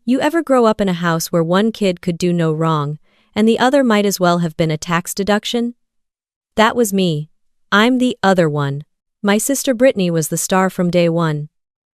You ever grow up in a house where one kid could do no wrong, and the other might as well have been a tax deduction? That was me. I'm the other one. My sister Brittany was the star from day one.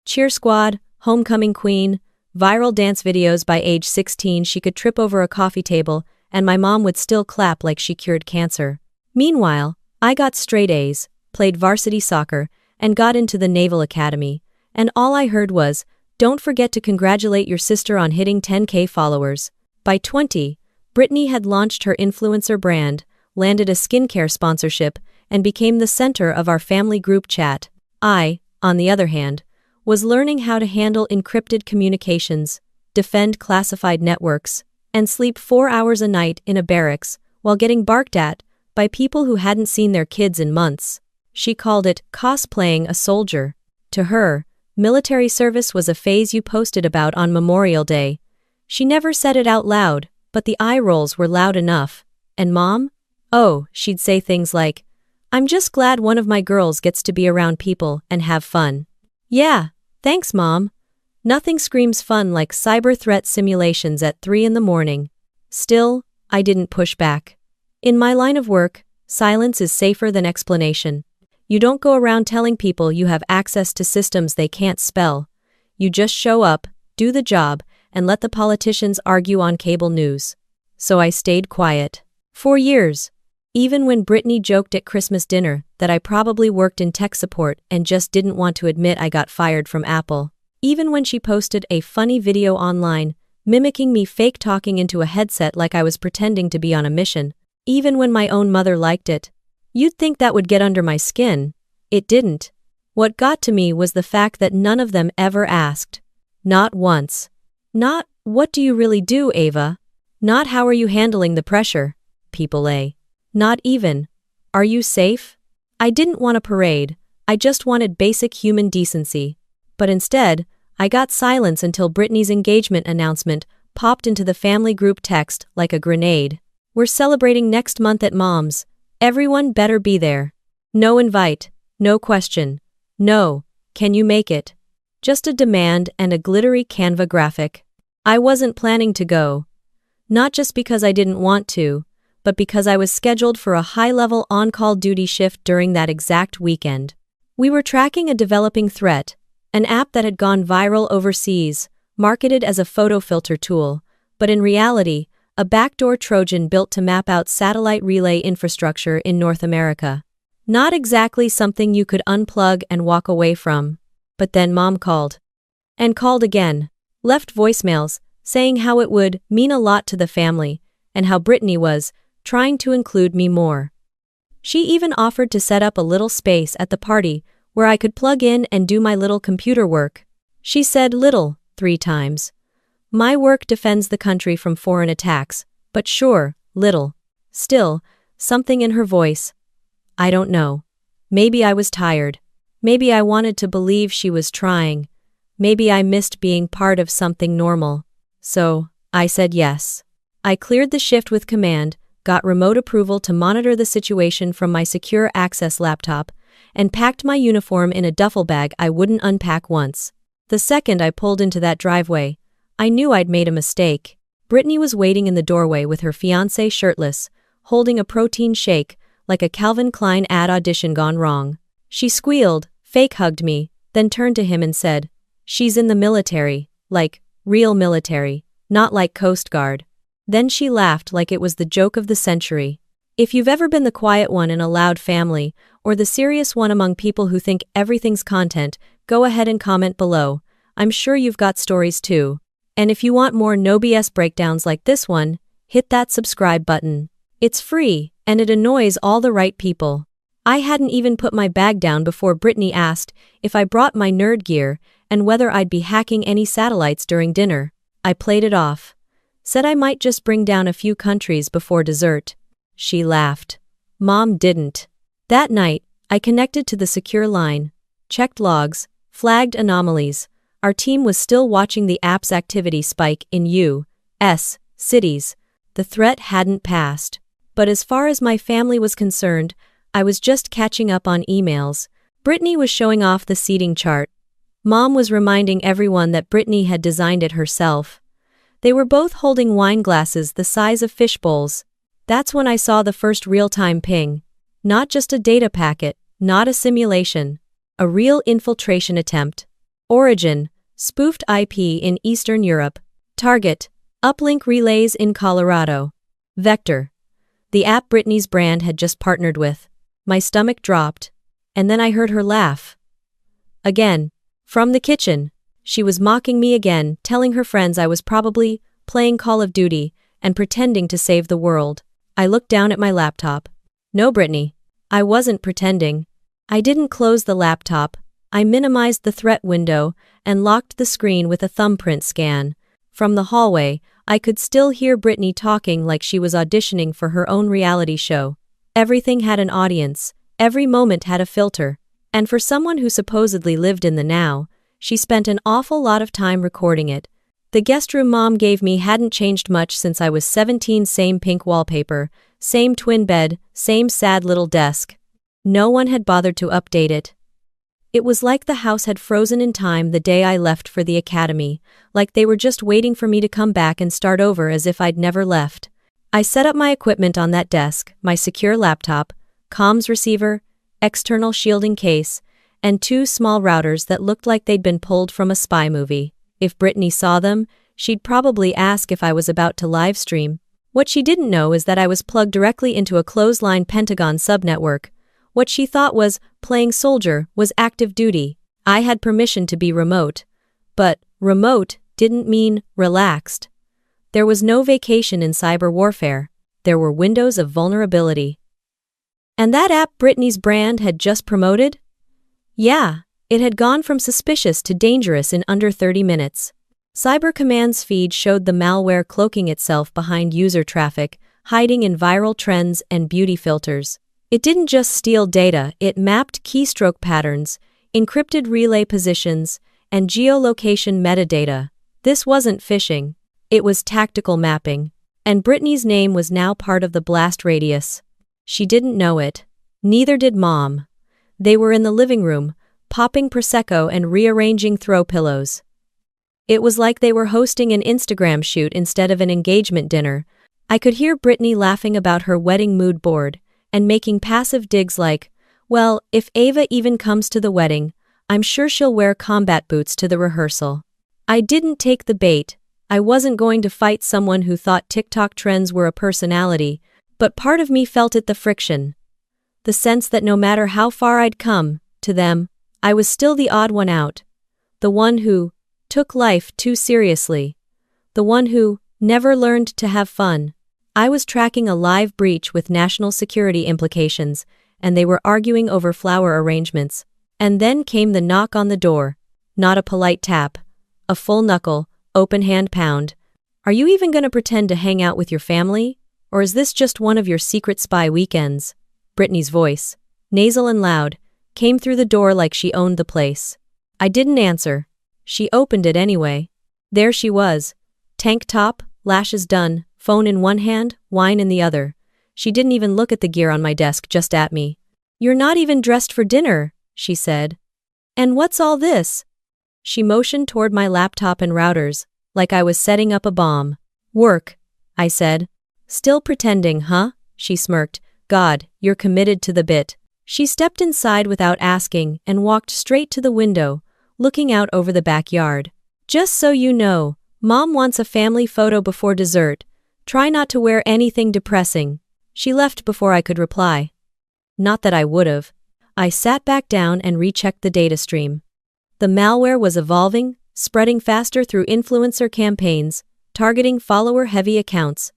Cheer squad, homecoming queen, viral dance videos. By age 16 she could trip over a coffee table, and my mom would still clap like she cured cancer. Meanwhile, I got straight A's, played varsity soccer, and got into the Naval Academy, and all I heard was, "Don't forget to congratulate your sister on hitting 10K followers." By 20, Brittany had launched her influencer brand, landed a skincare sponsorship, and became the center of our family group chat. I, on the other hand, was learning how to handle encrypted communications, defend classified networks, and sleep 4 hours a night in a barracks while getting barked at by people who hadn't seen their kids in months. She called it cosplaying a soldier. To her, military service was a phase you posted about on Memorial Day. She never said it out loud, but the eye rolls were loud enough. And Mom? Oh, she'd say things like, "I'm just glad one of my girls gets to be around people and have fun." Yeah, thanks Mom. Nothing screams fun like cyber threat simulations at 3 in the morning. Still, I didn't push back. In my line of work, silence is safer than explanation. You don't go around telling people you have access to systems they can't spell. You just show up, do the job, and let the politicians argue on cable news. So I stayed quiet. For years. Even when Brittany joked at Christmas dinner that I probably worked in tech support and just didn't want to admit I got fired from Apple. Even when she posted a funny video online, mimicking me fake talking into a headset like I was pretending to be on a mission. Even when my own mother liked it. You'd think that would get under my skin. It didn't. What got to me was the fact that none of them ever asked. Not once. Not, "What do you really do, Ava?" Not, "How are you handling the pressure, people A?" Not even, "Are you safe?" I didn't want a parade, I just wanted basic human decency. But instead, I got silence until Brittany's engagement announcement popped into the family group text like a grenade. "We're celebrating next month at Mom's. Everyone better be there. No invite, no question. No, can you make it?" Just a demand and a glittery Canva graphic. I wasn't planning to go. Not just because I didn't want to, but because I was scheduled for a high-level on-call duty shift during that exact weekend. We were tracking a developing threat, an app that had gone viral overseas, marketed as a photo filter tool, but in reality, a backdoor Trojan built to map out satellite relay infrastructure in North America. Not exactly something you could unplug and walk away from. But then Mom called. And called again. Left voicemails, saying how it would mean a lot to the family, and how Brittany was trying to include me more. She even offered to set up a little space at the party where I could plug in and do my little computer work. She said little 3 times. My work defends the country from foreign attacks, but sure, little. Still, something in her voice. I don't know. Maybe I was tired. Maybe I wanted to believe she was trying. Maybe I missed being part of something normal. So, I said yes. I cleared the shift with command, got remote approval to monitor the situation from my secure access laptop, and packed my uniform in a duffel bag I wouldn't unpack once. The second I pulled into that driveway, I knew I'd made a mistake. Brittany was waiting in the doorway with her fiancé shirtless, holding a protein shake, like a Calvin Klein ad audition gone wrong. She squealed, fake hugged me, then turned to him and said, "She's in the military, like, real military, not like Coast Guard." Then she laughed like it was the joke of the century. If you've ever been the quiet one in a loud family, or the serious one among people who think everything's content, go ahead and comment below. I'm sure you've got stories too. And if you want more no BS breakdowns like this one, hit that subscribe button. It's free, and it annoys all the right people. I hadn't even put my bag down before Brittany asked if I brought my nerd gear and whether I'd be hacking any satellites during dinner. I played it off. Said I might just bring down a few countries before dessert. She laughed. Mom didn't. That night, I connected to the secure line, checked logs, flagged anomalies. Our team was still watching the app's activity spike in U.S. cities. The threat hadn't passed. But as far as my family was concerned, I was just catching up on emails. Brittany was showing off the seating chart. Mom was reminding everyone that Brittany had designed it herself. They were both holding wine glasses the size of fish bowls. That's when I saw the first real-time ping. Not just a data packet, not a simulation. A real infiltration attempt. Origin, spoofed IP in Eastern Europe. Target, uplink relays in Colorado. Vector, the app Britney's brand had just partnered with. My stomach dropped. And then I heard her laugh. Again. From the kitchen. She was mocking me again, telling her friends I was probably playing Call of Duty and pretending to save the world. I looked down at my laptop. No, Britney. I wasn't pretending. I didn't close the laptop. I minimized the threat window and locked the screen with a thumbprint scan. From the hallway, I could still hear Britney talking like she was auditioning for her own reality show. Everything had an audience. Every moment had a filter. And for someone who supposedly lived in the now, she spent an awful lot of time recording it. The guest room Mom gave me hadn't changed much since I was 17. Same pink wallpaper, same twin bed, same sad little desk. No one had bothered to update it. It was like the house had frozen in time the day I left for the academy, like they were just waiting for me to come back and start over as if I'd never left. I set up my equipment on that desk, my secure laptop, comms receiver, external shielding case, and 2 small routers that looked like they'd been pulled from a spy movie. If Britney saw them, she'd probably ask if I was about to live stream. What she didn't know is that I was plugged directly into a clothesline Pentagon subnetwork. What she thought was playing soldier was active duty. I had permission to be remote. But remote didn't mean relaxed. There was no vacation in cyber warfare. There were windows of vulnerability. And that app Britney's brand had just promoted? Yeah, it had gone from suspicious to dangerous in under 30 minutes. Cyber Command's feed showed the malware cloaking itself behind user traffic, hiding in viral trends and beauty filters. It didn't just steal data, it mapped keystroke patterns, encrypted relay positions, and geolocation metadata. This wasn't phishing. It was tactical mapping. And Britney's name was now part of the blast radius. She didn't know it. Neither did Mom. They were in the living room, popping Prosecco and rearranging throw pillows. It was like they were hosting an Instagram shoot instead of an engagement dinner. I could hear Britney laughing about her wedding mood board and making passive digs like, well, if Ava even comes to the wedding, I'm sure she'll wear combat boots to the rehearsal. I didn't take the bait. I wasn't going to fight someone who thought TikTok trends were a personality, but part of me felt it, the friction. The sense that no matter how far I'd come, to them, I was still the odd one out. The one who took life too seriously. The one who never learned to have fun. I was tracking a live breach with national security implications, and they were arguing over flower arrangements. And then came the knock on the door. Not a polite tap. A full knuckle, open hand pound. Are you even gonna pretend to hang out with your family? Or is this just one of your secret spy weekends? Britney's voice, nasal and loud, came through the door like she owned the place. I didn't answer. She opened it anyway. There she was. Tank top, lashes done, phone in one hand, wine in the other. She didn't even look at the gear on my desk, just at me. You're not even dressed for dinner, she said. And what's all this? She motioned toward my laptop and routers, like I was setting up a bomb. Work, I said. Still pretending, huh? She smirked. God, you're committed to the bit. She stepped inside without asking and walked straight to the window, looking out over the backyard. Just so you know, Mom wants a family photo before dessert. Try not to wear anything depressing. She left before I could reply. Not that I would've. I sat back down and rechecked the data stream. The malware was evolving, spreading faster through influencer campaigns, targeting follower-heavy accounts.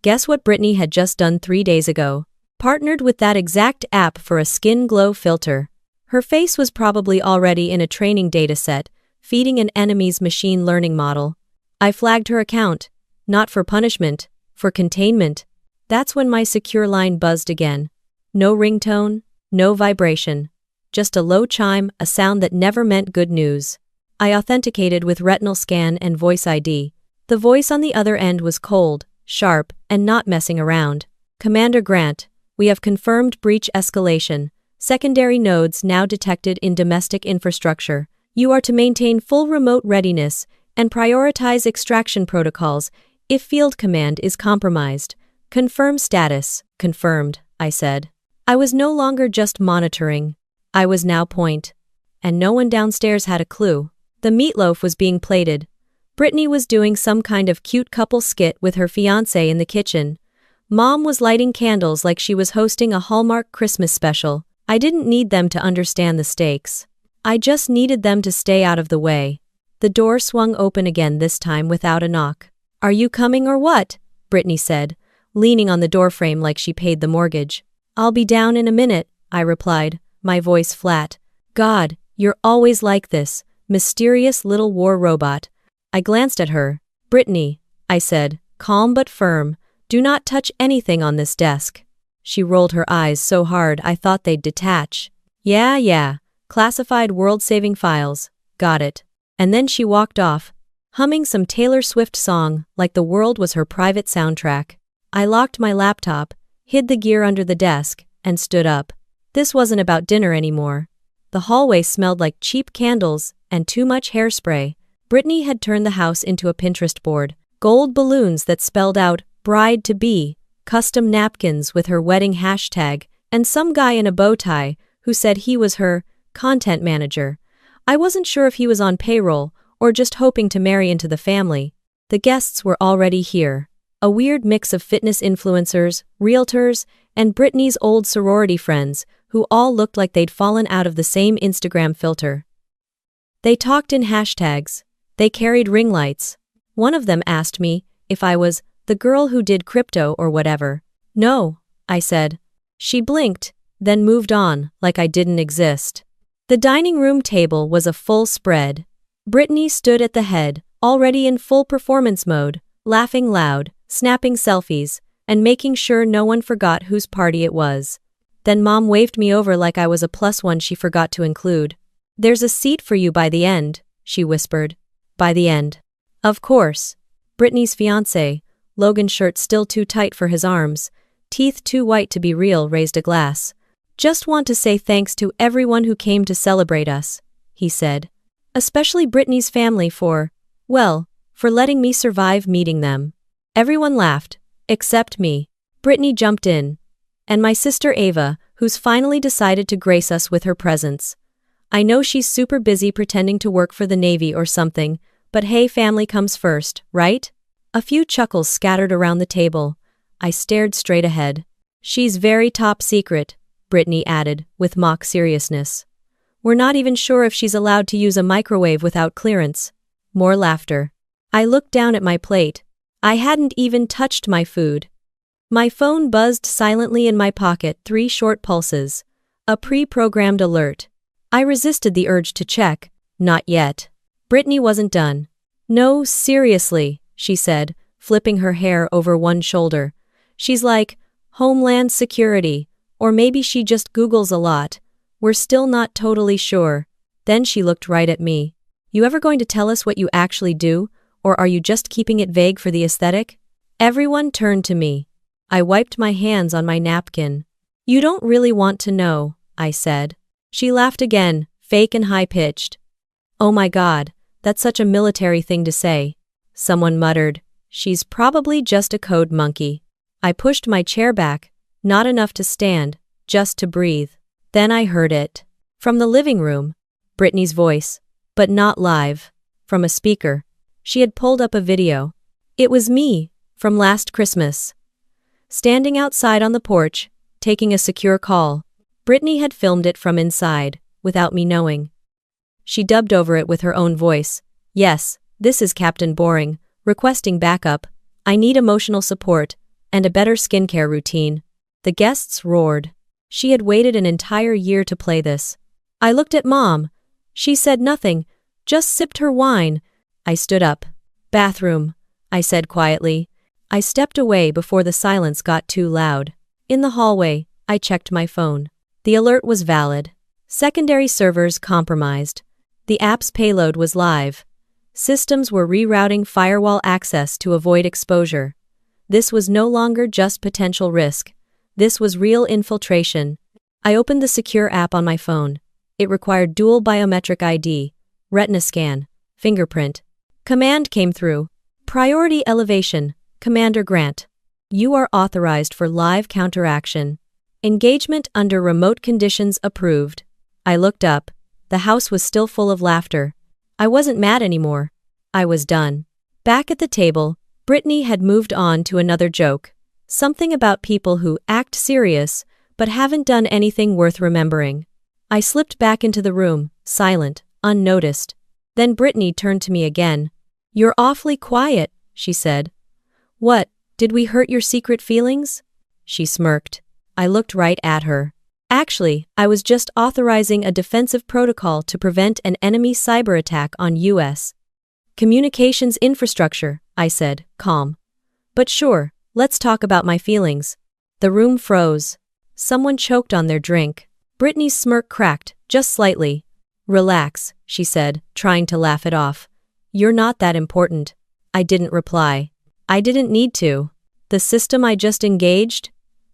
Guess what Britney had just done 3 days ago? Partnered with that exact app for a skin glow filter. Her face was probably already in a training dataset, feeding an enemy's machine learning model. I flagged her account, not for punishment, for containment. That's when my secure line buzzed again. No ringtone, no vibration. Just a low chime, a sound that never meant good news. I authenticated with retinal scan and voice ID. The voice on the other end was cold, sharp, and not messing around. Commander Grant, we have confirmed breach escalation. Secondary nodes now detected in domestic infrastructure. You are to maintain full remote readiness and prioritize extraction protocols if field command is compromised. Confirm status. Confirmed, I said. I was no longer just monitoring. I was now point. And no one downstairs had a clue. The meatloaf was being plated. Brittany was doing some kind of cute couple skit with her fiancé in the kitchen. Mom was lighting candles like she was hosting a Hallmark Christmas special. I didn't need them to understand the stakes. I just needed them to stay out of the way. The door swung open again, this time without a knock. "Are you coming or what?" Brittany said, leaning on the doorframe like she paid the mortgage. "I'll be down in a minute," I replied, my voice flat. "God, you're always like this, mysterious little war robot." I glanced at her. "Brittany," I said, calm but firm, "do not touch anything on this desk." She rolled her eyes so hard I thought they'd detach. Yeah, classified world-saving files. Got it." And then she walked off, humming some Taylor Swift song like the world was her private soundtrack. I locked my laptop, hid the gear under the desk, and stood up. This wasn't about dinner anymore. The hallway smelled like cheap candles and too much hairspray. Brittany had turned the house into a Pinterest board. Gold balloons that spelled out "bride-to-be," custom napkins with her wedding hashtag, and some guy in a bow tie who said he was her content manager. I wasn't sure if he was on payroll or just hoping to marry into the family. The guests were already here. A weird mix of fitness influencers, realtors, and Brittany's old sorority friends who all looked like they'd fallen out of the same Instagram filter. They talked in hashtags. They carried ring lights. One of them asked me if I was the girl who did crypto or whatever. "No," I said. She blinked, then moved on like I didn't exist. The dining room table was a full spread. Brittany stood at the head, already in full performance mode, laughing loud, snapping selfies, and making sure no one forgot whose party it was. Then Mom waved me over like I was a plus one she forgot to include. "There's a seat for you by the end," she whispered. By the end. Of course. Brittany's fiancé, Logan's shirt still too tight for his arms, teeth too white to be real, raised a glass. "Just want to say thanks to everyone who came to celebrate us," he said. "Especially Brittany's family for letting me survive meeting them." Everyone laughed, except me. Brittany jumped in. And my sister Ava, who's finally decided to grace us with her presence. I know she's super busy pretending to work for the Navy or something, but hey, family comes first, right? A few chuckles scattered around the table. I stared straight ahead. "She's very top secret," Brittany added, with mock seriousness. "We're not even sure if she's allowed to use a microwave without clearance." More laughter. I looked down at my plate. I hadn't even touched my food. My phone buzzed silently in my pocket, 3 short pulses. A pre-programmed alert. I resisted the urge to check. Not yet. Brittany wasn't done. "No, seriously," she said, flipping her hair over one shoulder. "She's like, Homeland Security, or maybe she just Googles a lot. We're still not totally sure." Then she looked right at me. "You ever going to tell us what you actually do, or are you just keeping it vague for the aesthetic?" Everyone turned to me. I wiped my hands on my napkin. "You don't really want to know," I said. She laughed again, fake and high-pitched. "Oh my God, that's such a military thing to say." Someone muttered, "She's probably just a code monkey." I pushed my chair back, not enough to stand, just to breathe. Then I heard it. From the living room. Brittany's voice. But not live. From a speaker. She had pulled up a video. It was me, from last Christmas. Standing outside on the porch, taking a secure call. Brittany had filmed it from inside, without me knowing. She dubbed over it with her own voice. "Yes, this is Captain Boring, requesting backup. I need emotional support, and a better skincare routine." The guests roared. She had waited an entire year to play this. I looked at Mom. She said nothing, just sipped her wine. I stood up. "Bathroom," I said quietly. I stepped away before the silence got too loud. In the hallway, I checked my phone. The alert was valid. Secondary servers compromised. The app's payload was live. Systems were rerouting firewall access to avoid exposure. This was no longer just potential risk. This was real infiltration. I opened the secure app on my phone. It required dual biometric ID, retina scan, fingerprint. Command came through. Priority elevation, Commander Grant. You are authorized for live counteraction. Engagement under remote conditions approved. I looked up. The house was still full of laughter. I wasn't mad anymore. I was done. Back at the table, Brittany had moved on to another joke. Something about people who act serious, but haven't done anything worth remembering. I slipped back into the room, silent, unnoticed. Then Brittany turned to me again. You're awfully quiet, she said. What, did we hurt your secret feelings? She smirked. I looked right at her. Actually, I was just authorizing a defensive protocol to prevent an enemy cyber attack on U.S. communications infrastructure, I said, calm. But sure, let's talk about my feelings. The room froze. Someone choked on their drink. Brittany's smirk cracked, just slightly. Relax, she said, trying to laugh it off. You're not that important. I didn't reply. I didn't need to. The system I just engaged?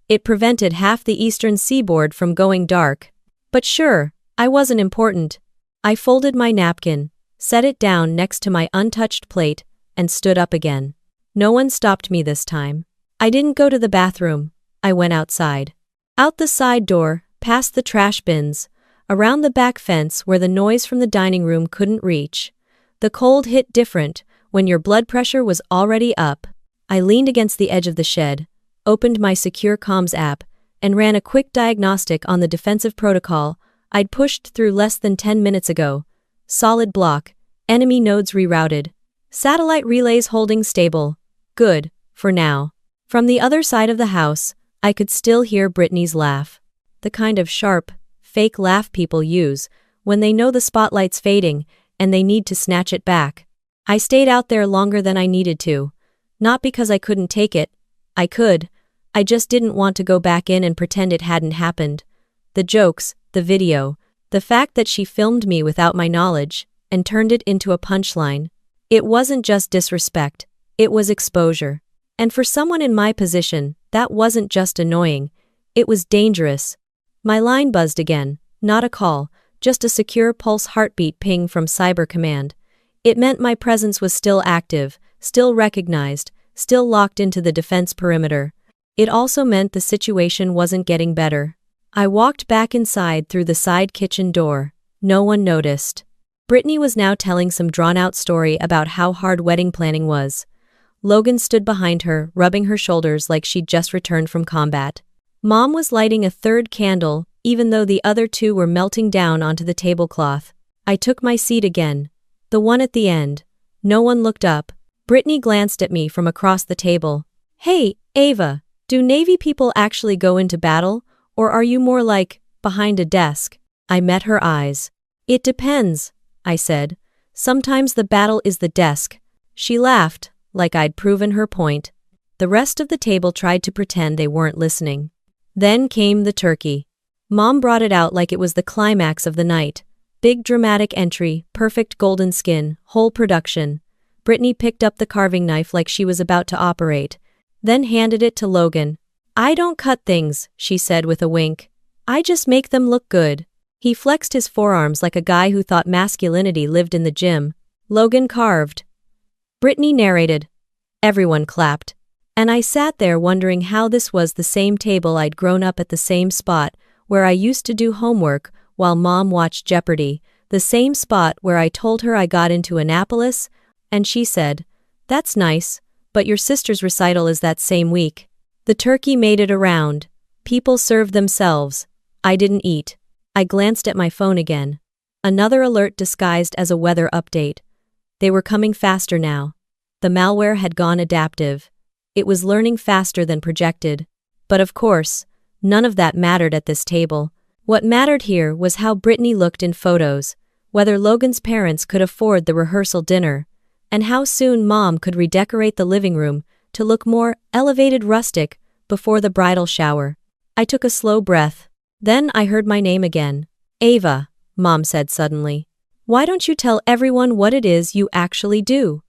It prevented half the eastern seaboard from going dark. But sure, I wasn't important. I folded my napkin, set it down next to my untouched plate, and stood up again. No one stopped me this time. I didn't go to the bathroom. I went outside. Out the side door, past the trash bins, around the back fence where the noise from the dining room couldn't reach. The cold hit different when your blood pressure was already up. I leaned against the edge of the shed, opened my secure comms app, and ran a quick diagnostic on the defensive protocol I'd pushed through less than 10 minutes ago. Solid block, enemy nodes rerouted. Satellite relays holding stable. Good, for now. From the other side of the house, I could still hear Brittany's laugh. The kind of sharp, fake laugh people use when they know the spotlight's fading and they need to snatch it back. I stayed out there longer than I needed to. Not because I couldn't take it. I could. I just didn't want to go back in and pretend it hadn't happened. The jokes, the video, the fact that she filmed me without my knowledge and turned it into a punchline. It wasn't just disrespect, it was exposure. And for someone in my position, that wasn't just annoying, it was dangerous. My line buzzed again, not a call, just a secure pulse heartbeat ping from Cyber Command. It meant my presence was still active, still recognized, still locked into the defense perimeter. It also meant the situation wasn't getting better. I walked back inside through the side kitchen door. No one noticed. Brittany was now telling some drawn-out story about how hard wedding planning was. Logan stood behind her, rubbing her shoulders like she'd just returned from combat. Mom was lighting a third candle, even though the other two were melting down onto the tablecloth. I took my seat again. The one at the end. No one looked up. Brittany glanced at me from across the table. Hey, Ava, do Navy people actually go into battle, or are you more like, behind a desk? I met her eyes. It depends, I said. Sometimes the battle is the desk. She laughed, like I'd proven her point. The rest of the table tried to pretend they weren't listening. Then came the turkey. Mom brought it out like it was the climax of the night. Big dramatic entry, perfect golden skin, whole production. Brittany picked up the carving knife like she was about to operate, then handed it to Logan. I don't cut things, she said with a wink. I just make them look good. He flexed his forearms like a guy who thought masculinity lived in the gym. Logan carved. Brittany narrated. Everyone clapped. And I sat there wondering how this was the same table I'd grown up at, the same spot where I used to do homework while Mom watched Jeopardy, the same spot where I told her I got into Annapolis, and she said, "That's nice, but your sister's recital is that same week." The turkey made it around. People served themselves. I didn't eat. I glanced at my phone again. Another alert disguised as a weather update. They were coming faster now. The malware had gone adaptive. It was learning faster than projected. But of course, none of that mattered at this table. What mattered here was how Brittany looked in photos, whether Logan's parents could afford the rehearsal dinner, and how soon Mom could redecorate the living room to look more elevated rustic before the bridal shower. I took a slow breath. Then I heard my name again. Ava, Mom said suddenly. Why don't you tell everyone what it is you actually do?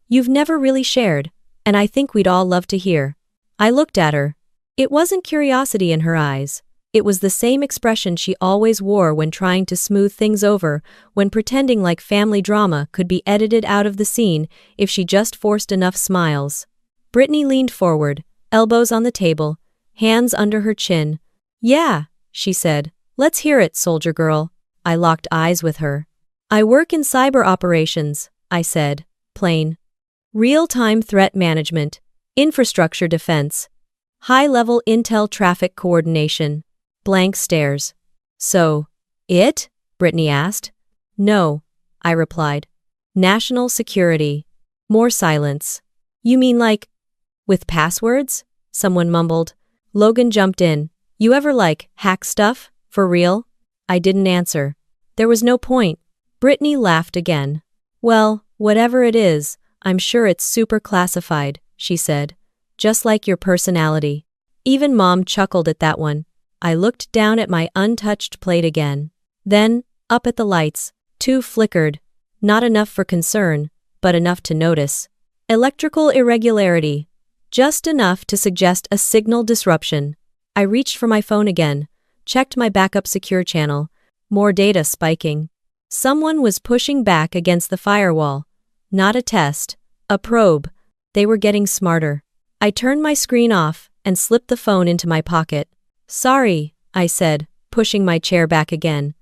You've never really shared, and I think we'd all love to hear. I looked at her. It wasn't curiosity in her eyes. It was the same expression she always wore when trying to smooth things over, when pretending like family drama could be edited out of the scene if she just forced enough smiles. Brittany leaned forward, elbows on the table, hands under her chin. "Yeah," she said. "Let's hear it, soldier girl." I locked eyes with her. "I work in cyber operations," I said, plain. "Real-time threat management, infrastructure defense, high-level intel traffic coordination." Blank stares. "So, it?" Brittany asked. "No," I replied. "National security." More silence. "You mean like, with passwords?" Someone mumbled. Logan jumped in. "You ever hack stuff? For real?" I didn't answer. There was no point. Brittany laughed again. "Well, whatever it is, I'm sure it's super classified," she said. "Just like your personality." Even Mom chuckled at that one. I looked down at my untouched plate again. Then, up at the lights. Two flickered. Not enough for concern, but enough to notice. Electrical irregularity. Just enough to suggest a signal disruption. I reached for my phone again, checked my backup secure channel. More data spiking. Someone was pushing back against the firewall. Not a test, a probe. They were getting smarter. I turned my screen off and slipped the phone into my pocket. "Sorry," I said, pushing my chair back again.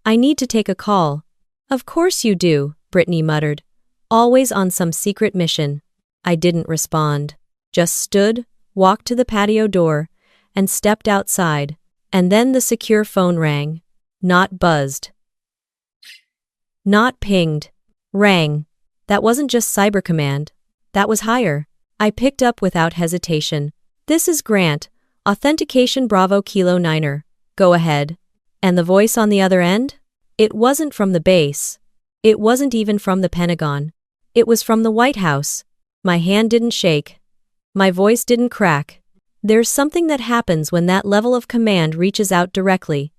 "I need to take a call." "Of course you do," Brittany muttered. "Always on some secret mission." I didn't respond. Just stood, walked to the patio door, and stepped outside. And then the secure phone rang. Not buzzed. Not pinged. Rang. That wasn't just Cyber Command. That was higher. I picked up without hesitation. "This is Grant. Authentication Bravo Kilo 9er. Go ahead." And the voice on the other end? It wasn't from the base. It wasn't even from the Pentagon. It was from the White House. My hand didn't shake. My voice didn't crack. There's something that happens when that level of command reaches out directly.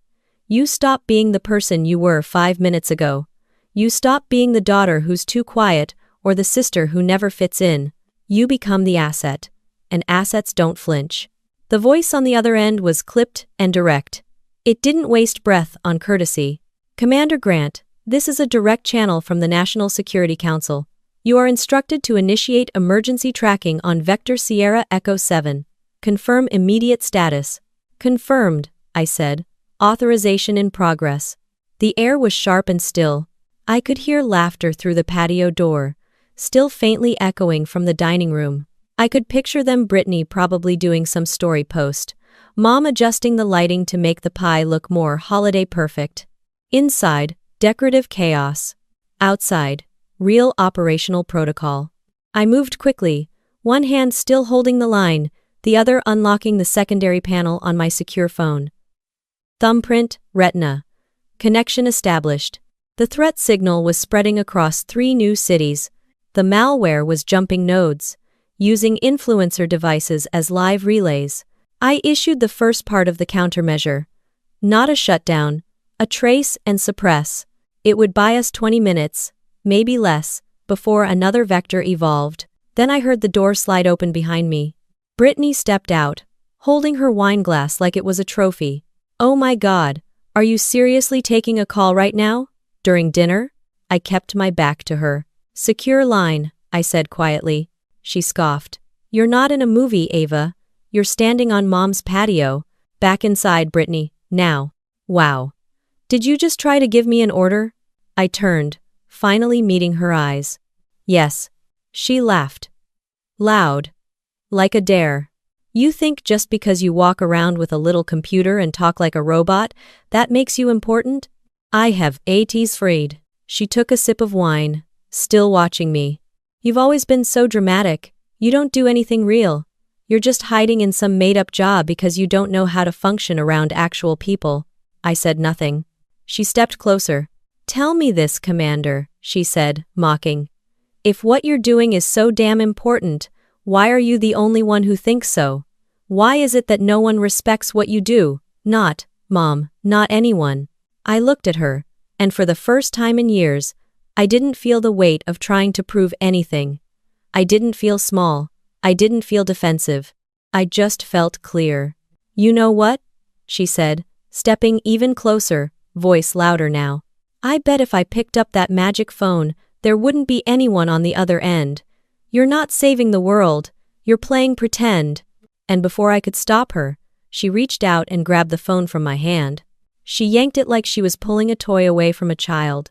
You stop being the person you were 5 minutes ago. You stop being the daughter who's too quiet or the sister who never fits in. You become the asset. And assets don't flinch. The voice on the other end was clipped and direct. It didn't waste breath on courtesy. "Commander Grant, this is a direct channel from the National Security Council. You are instructed to initiate emergency tracking on Vector Sierra Echo 7. Confirm immediate status." "Confirmed," I said. "Authorization in progress." The air was sharp and still. I could hear laughter through the patio door, still faintly echoing from the dining room. I could picture them, Brittany probably doing some story post, Mom adjusting the lighting to make the pie look more holiday perfect. Inside, decorative chaos. Outside, real operational protocol. I moved quickly, one hand still holding the line, the other unlocking the secondary panel on my secure phone. Thumbprint, retina. Connection established. The threat signal was spreading across 3 new cities. The malware was jumping nodes, using influencer devices as live relays. I issued the first part of the countermeasure. Not a shutdown, a trace and suppress. It would buy us 20 minutes, maybe less, before another vector evolved. Then I heard the door slide open behind me. Brittany stepped out, holding her wine glass like it was a trophy. "Oh my God, are you seriously taking a call right now? During dinner?" I kept my back to her. "Secure line," I said quietly. She scoffed. "You're not in a movie, Ava. You're standing on Mom's patio." "Back inside, Brittany, now." "Wow. Did you just try to give me an order?" I turned, finally meeting her eyes. "Yes." She laughed. Loud. Like a dare. "You think just because you walk around with a little computer and talk like a robot, that makes you important?" "I have AT's freed." She took a sip of wine, still watching me. "You've always been so dramatic. You don't do anything real. You're just hiding in some made-up job because you don't know how to function around actual people." I said nothing. She stepped closer. "Tell me this, Commander," she said, mocking. "If what you're doing is so damn important, why are you the only one who thinks so? Why is it that no one respects what you do? Not, Mom, not anyone." I looked at her, and for the first time in years, I didn't feel the weight of trying to prove anything. I didn't feel small. I didn't feel defensive. I just felt clear. "You know what? she said, stepping even closer, voice louder now. I bet if I picked up that magic phone, there wouldn't be anyone on the other end. You're not saving the world, you're playing pretend. And before I could stop her, she reached out and grabbed the phone from my hand. She yanked it like she was pulling a toy away from a child.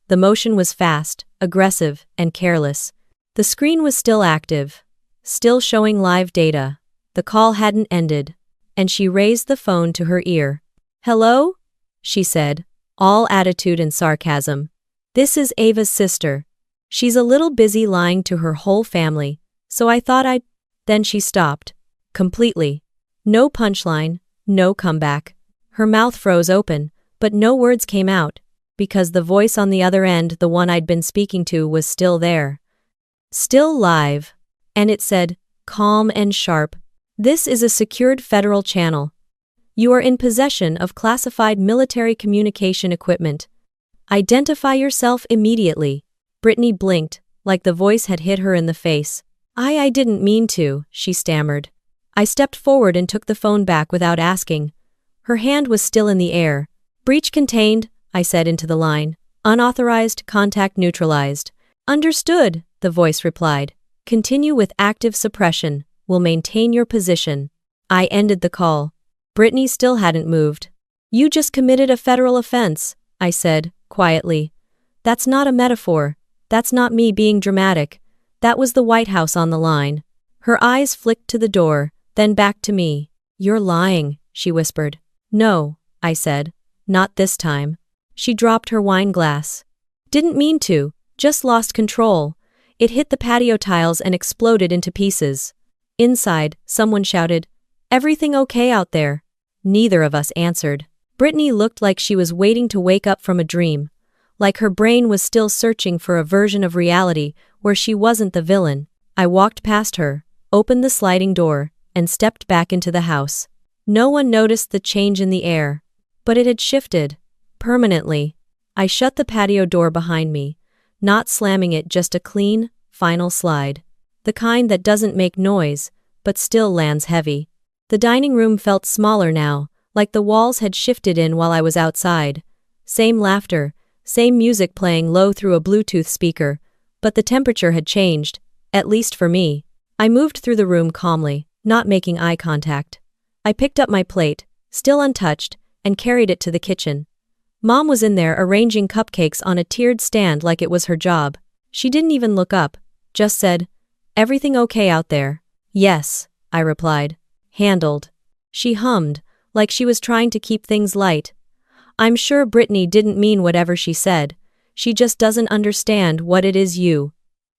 The motion was fast, aggressive, and careless. The screen was still active, still showing live data. The call hadn't ended, and she raised the phone to her ear. "Hello?" she said, all attitude and sarcasm. "This is Ava's sister. She's a little busy lying to her whole family, so I thought I'd—" Then she stopped. Completely. No punchline, no comeback. Her mouth froze open, but no words came out, because the voice on the other end, the one I'd been speaking to, was still there. Still live. And it said, calm and sharp, "This is a secured federal channel. You are in possession of classified military communication equipment. Identify yourself immediately." Brittany blinked, like the voice had hit her in the face. I didn't mean to," she stammered. I stepped forward and took the phone back without asking. Her hand was still in the air. "Breach contained," I said into the line. "Unauthorized contact neutralized." "Understood," the voice replied. "Continue with active suppression. We'll maintain your position." I ended the call. Brittany still hadn't moved. "You just committed a federal offense," I said, quietly. "That's not a metaphor. That's not me being dramatic. That was the White House on the line." Her eyes flicked to the door, then back to me. "You're lying," she whispered. "No," I said. "Not this time." She dropped her wine glass. "Didn't mean to, just lost control." It hit the patio tiles and exploded into pieces. Inside, someone shouted, "Everything okay out there?" Neither of us answered. Brittany looked like she was waiting to wake up from a dream, like her brain was still searching for a version of reality where she wasn't the villain. I walked past her, opened the sliding door, and stepped back into the house. No one noticed the change in the air, but it had shifted. Permanently. I shut the patio door behind me, not slamming it, just a clean, final slide. The kind that doesn't make noise, but still lands heavy. The dining room felt smaller now, like the walls had shifted in while I was outside. Same laughter, same music playing low through a Bluetooth speaker, but the temperature had changed, at least for me. I moved through the room calmly, not making eye contact. I picked up my plate, still untouched, and carried it to the kitchen. Mom was in there arranging cupcakes on a tiered stand like it was her job. She didn't even look up, just said, "Everything okay out there?" "Yes," I replied. "Handled." She hummed, like she was trying to keep things light. I'm sure Brittany didn't mean whatever she said. She just doesn't understand what it is you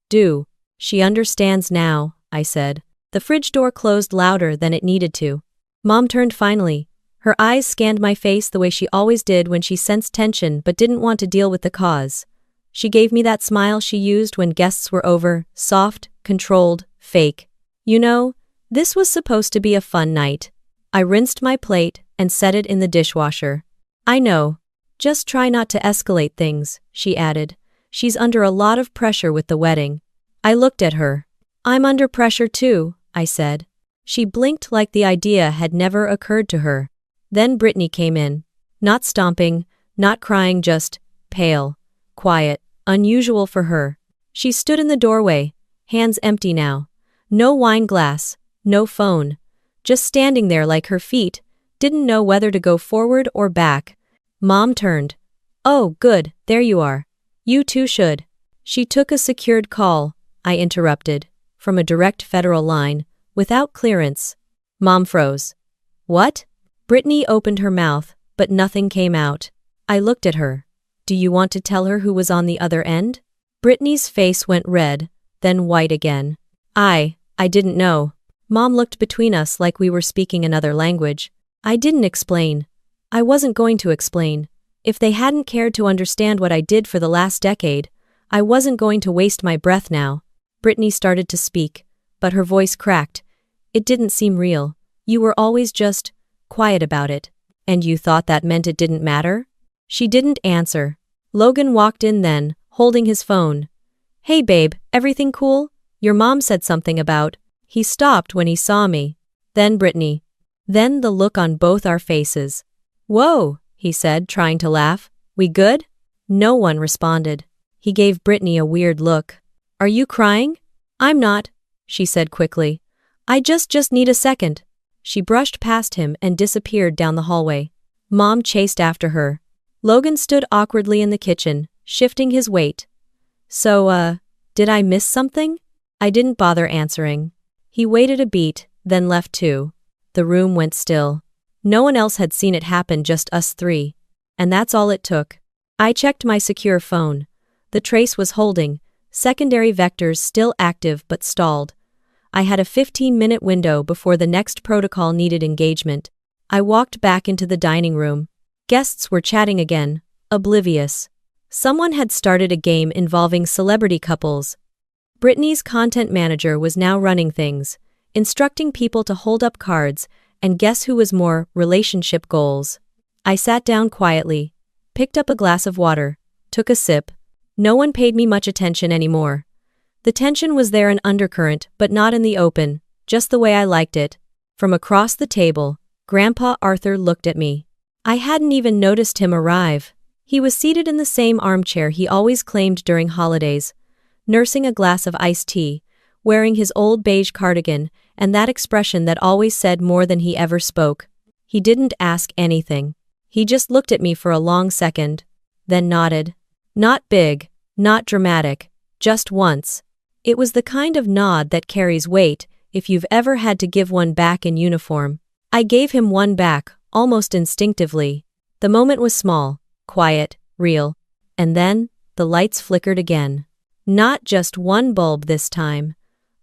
do. "She understands now," I said. The fridge door closed louder than it needed to. Mom turned finally. Her eyes scanned my face the way she always did when she sensed tension but didn't want to deal with the cause. She gave me that smile she used when guests were over, soft, controlled, fake. "You know, this was supposed to be a fun night." I rinsed my plate and set it in the dishwasher. "I know. Just try not to escalate things," she added. "She's under a lot of pressure with the wedding." I looked at her. "I'm under pressure too," I said. She blinked like the idea had never occurred to her. Then Brittany came in. Not stomping, not crying, just pale, quiet, unusual for her. She stood in the doorway, hands empty now. No wine glass, no phone. Just standing there like her feet didn't know whether to go forward or back. Mom turned. "Oh, good, there you are. You too should." She took a secured call, I interrupted, from a direct federal line, without clearance. Mom froze. "What?" Brittany opened her mouth, but nothing came out. I looked at her. "Do you want to tell her who was on the other end?" Brittany's face went red, then white again. I didn't know." Mom looked between us like we were speaking another language. I didn't explain. I wasn't going to explain. If they hadn't cared to understand what I did for the last decade, I wasn't going to waste my breath now. Brittany started to speak, but her voice cracked. "It didn't seem real. You were always just quiet about it. And you thought that meant it didn't matter?" She didn't answer. Logan walked in then, holding his phone. "Hey babe, everything cool? Your mom said something about..." He stopped when he saw me. Then Brittany. Then the look on both our faces. "Whoa," he said, trying to laugh. "We good?" No one responded. He gave Brittany a weird look. "Are you crying?" "I'm not," she said quickly. "I just need a second." She brushed past him and disappeared down the hallway. Mom chased after her. Logan stood awkwardly in the kitchen, shifting his weight. "So, did I miss something?" I didn't bother answering. He waited a beat, then left too. The room went still. No one else had seen it happen, just us three. And that's all it took. I checked my secure phone. The trace was holding, secondary vectors still active but stalled. I had a 15-minute window before the next protocol needed engagement. I walked back into the dining room. Guests were chatting again, oblivious. Someone had started a game involving celebrity couples. Brittany's content manager was now running things, instructing people to hold up cards, and guess who was more relationship goals. I sat down quietly, picked up a glass of water, took a sip. No one paid me much attention anymore. The tension was there, an undercurrent, but not in the open, just the way I liked it. From across the table, Grandpa Arthur looked at me. I hadn't even noticed him arrive. He was seated in the same armchair he always claimed during holidays, nursing a glass of iced tea, wearing his old beige cardigan, and that expression that always said more than he ever spoke. He didn't ask anything. He just looked at me for a long second, then nodded. Not big, not dramatic, just once. It was the kind of nod that carries weight if you've ever had to give one back in uniform. I gave him one back, almost instinctively. The moment was small, quiet, real. And then, the lights flickered again. Not just one bulb this time.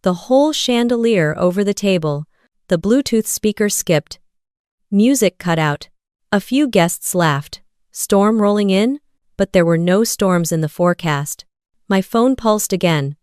The whole chandelier over the table. The Bluetooth speaker skipped. Music cut out. A few guests laughed. Storm rolling in? But there were no storms in the forecast. My phone pulsed again.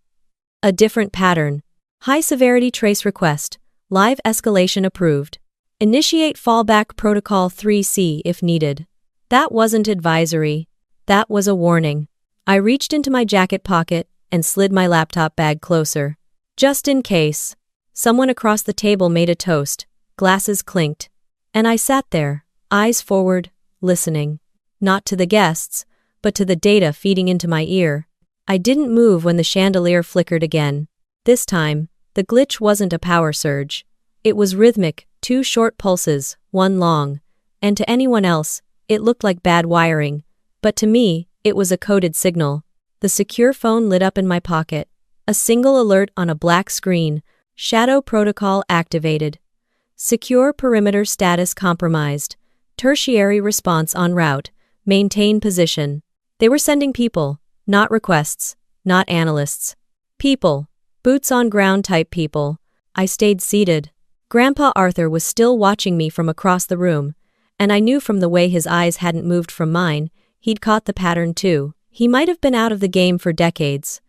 A different pattern. High severity trace request. Live escalation approved. Initiate fallback protocol 3C if needed. That wasn't advisory. That was a warning. I reached into my jacket pocket and slid my laptop bag closer. Just in case. Someone across the table made a toast. Glasses clinked. And I sat there, eyes forward, listening. Not to the guests, but to the data feeding into my ear. I didn't move when the chandelier flickered again. This time, the glitch wasn't a power surge. It was rhythmic, 2 short pulses, 1 long. And to anyone else, it looked like bad wiring. But to me, it was a coded signal. The secure phone lit up in my pocket. A single alert on a black screen. Shadow protocol activated. Secure perimeter status compromised. Tertiary response en route. Maintain position. They were sending people, not requests, not analysts. People. Boots on ground type people. I stayed seated. Grandpa Arthur was still watching me from across the room, and I knew from the way his eyes hadn't moved from mine, he'd caught the pattern too. He might have been out of the game for decades,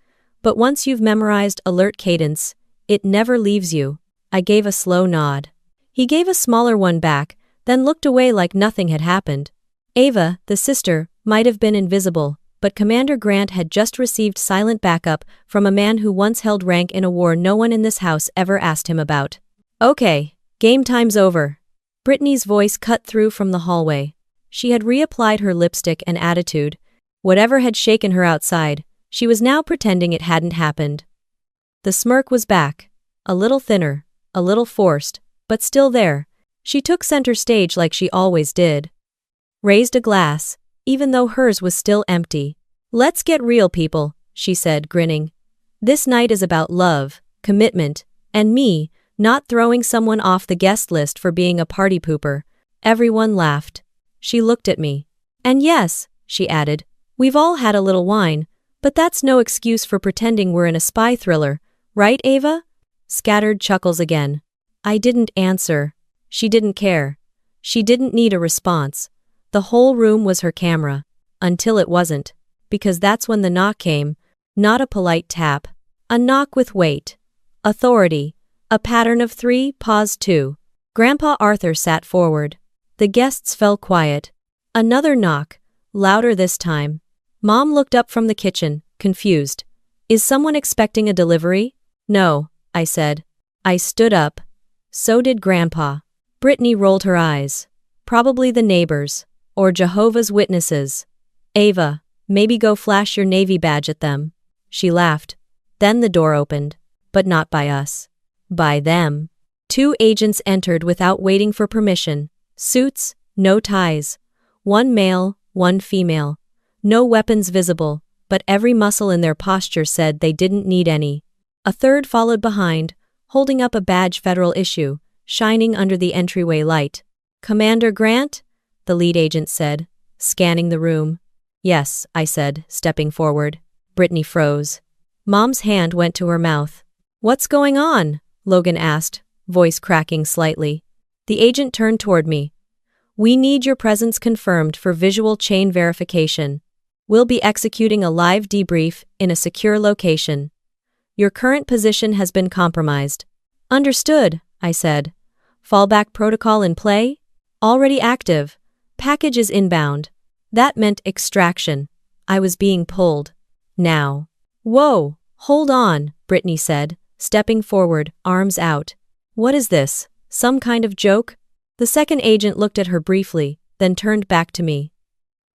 but once you've memorized alert cadence, it never leaves you. I gave a slow nod. He gave a smaller one back, then looked away like nothing had happened. Ava, the sister, might have been invisible, but Commander Grant had just received silent backup from a man who once held rank in a war no one in this house ever asked him about. "Okay, game time's over." Brittany's voice cut through from the hallway. She had reapplied her lipstick and attitude. Whatever had shaken her outside, she was now pretending it hadn't happened. The smirk was back. A little thinner, a little forced, but still there. She took center stage like she always did. Raised a glass, even though hers was still empty. "Let's get real, people," she said, grinning. "This night is about love, commitment, and me, not throwing someone off the guest list for being a party pooper." Everyone laughed. She looked at me. "And yes," she added, "we've all had a little wine, but that's no excuse for pretending we're in a spy thriller, right, Ava?" Scattered chuckles again. I didn't answer. She didn't care. She didn't need a response. The whole room was her camera. Until it wasn't. Because that's when the knock came. Not a polite tap. A knock with weight. Authority. A pattern of 3, pause 2. Grandpa Arthur sat forward. The guests fell quiet. Another knock. Louder this time. Mom looked up from the kitchen, confused. "Is someone expecting a delivery?" "No," I said. I stood up. So did Grandpa. Brittany rolled her eyes. Probably the neighbors. Or Jehovah's Witnesses. Ava, maybe go flash your Navy badge at them. She laughed. Then the door opened. But not by us. By them. 2 agents entered without waiting for permission. Suits, no ties. 1 male, 1 female. No weapons visible, but every muscle in their posture said they didn't need any. A third followed behind, holding up a badge federal issue, shining under the entryway light. Commander Grant? The lead agent said, scanning the room. Yes, I said, stepping forward. Brittany froze. Mom's hand went to her mouth. What's going on? Logan asked, voice cracking slightly. The agent turned toward me. We need your presence confirmed for visual chain verification. We'll be executing a live debrief in a secure location. Your current position has been compromised. Understood, I said. Fallback protocol in play? Already active. Package is inbound. That meant extraction. I was being pulled. Now. Whoa, hold on, Brittany said, stepping forward, arms out. What is this? Some kind of joke? The second agent looked at her briefly, then turned back to me.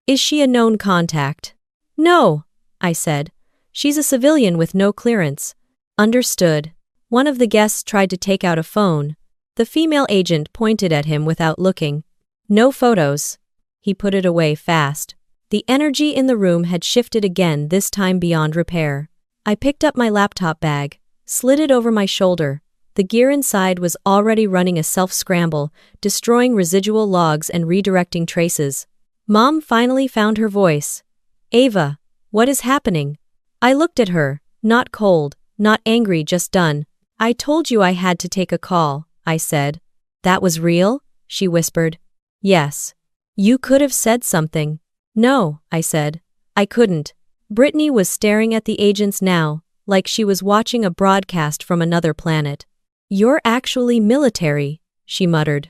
Is she a known contact? No, I said. She's a civilian with no clearance. Understood. One of the guests tried to take out a phone. The female agent pointed at him without looking. No photos. He put it away fast. The energy in the room had shifted again, this time beyond repair. I picked up my laptop bag, slid it over my shoulder. The gear inside was already running a self-scramble, destroying residual logs and redirecting traces. Mom finally found her voice. Ava, what is happening? I looked at her, not cold, not angry, just done. I told you I had to take a call, I said. That was real? She whispered. Yes. You could have said something. No, I said. I couldn't. Brittany was staring at the agents now, like she was watching a broadcast from another planet. You're actually military, she muttered.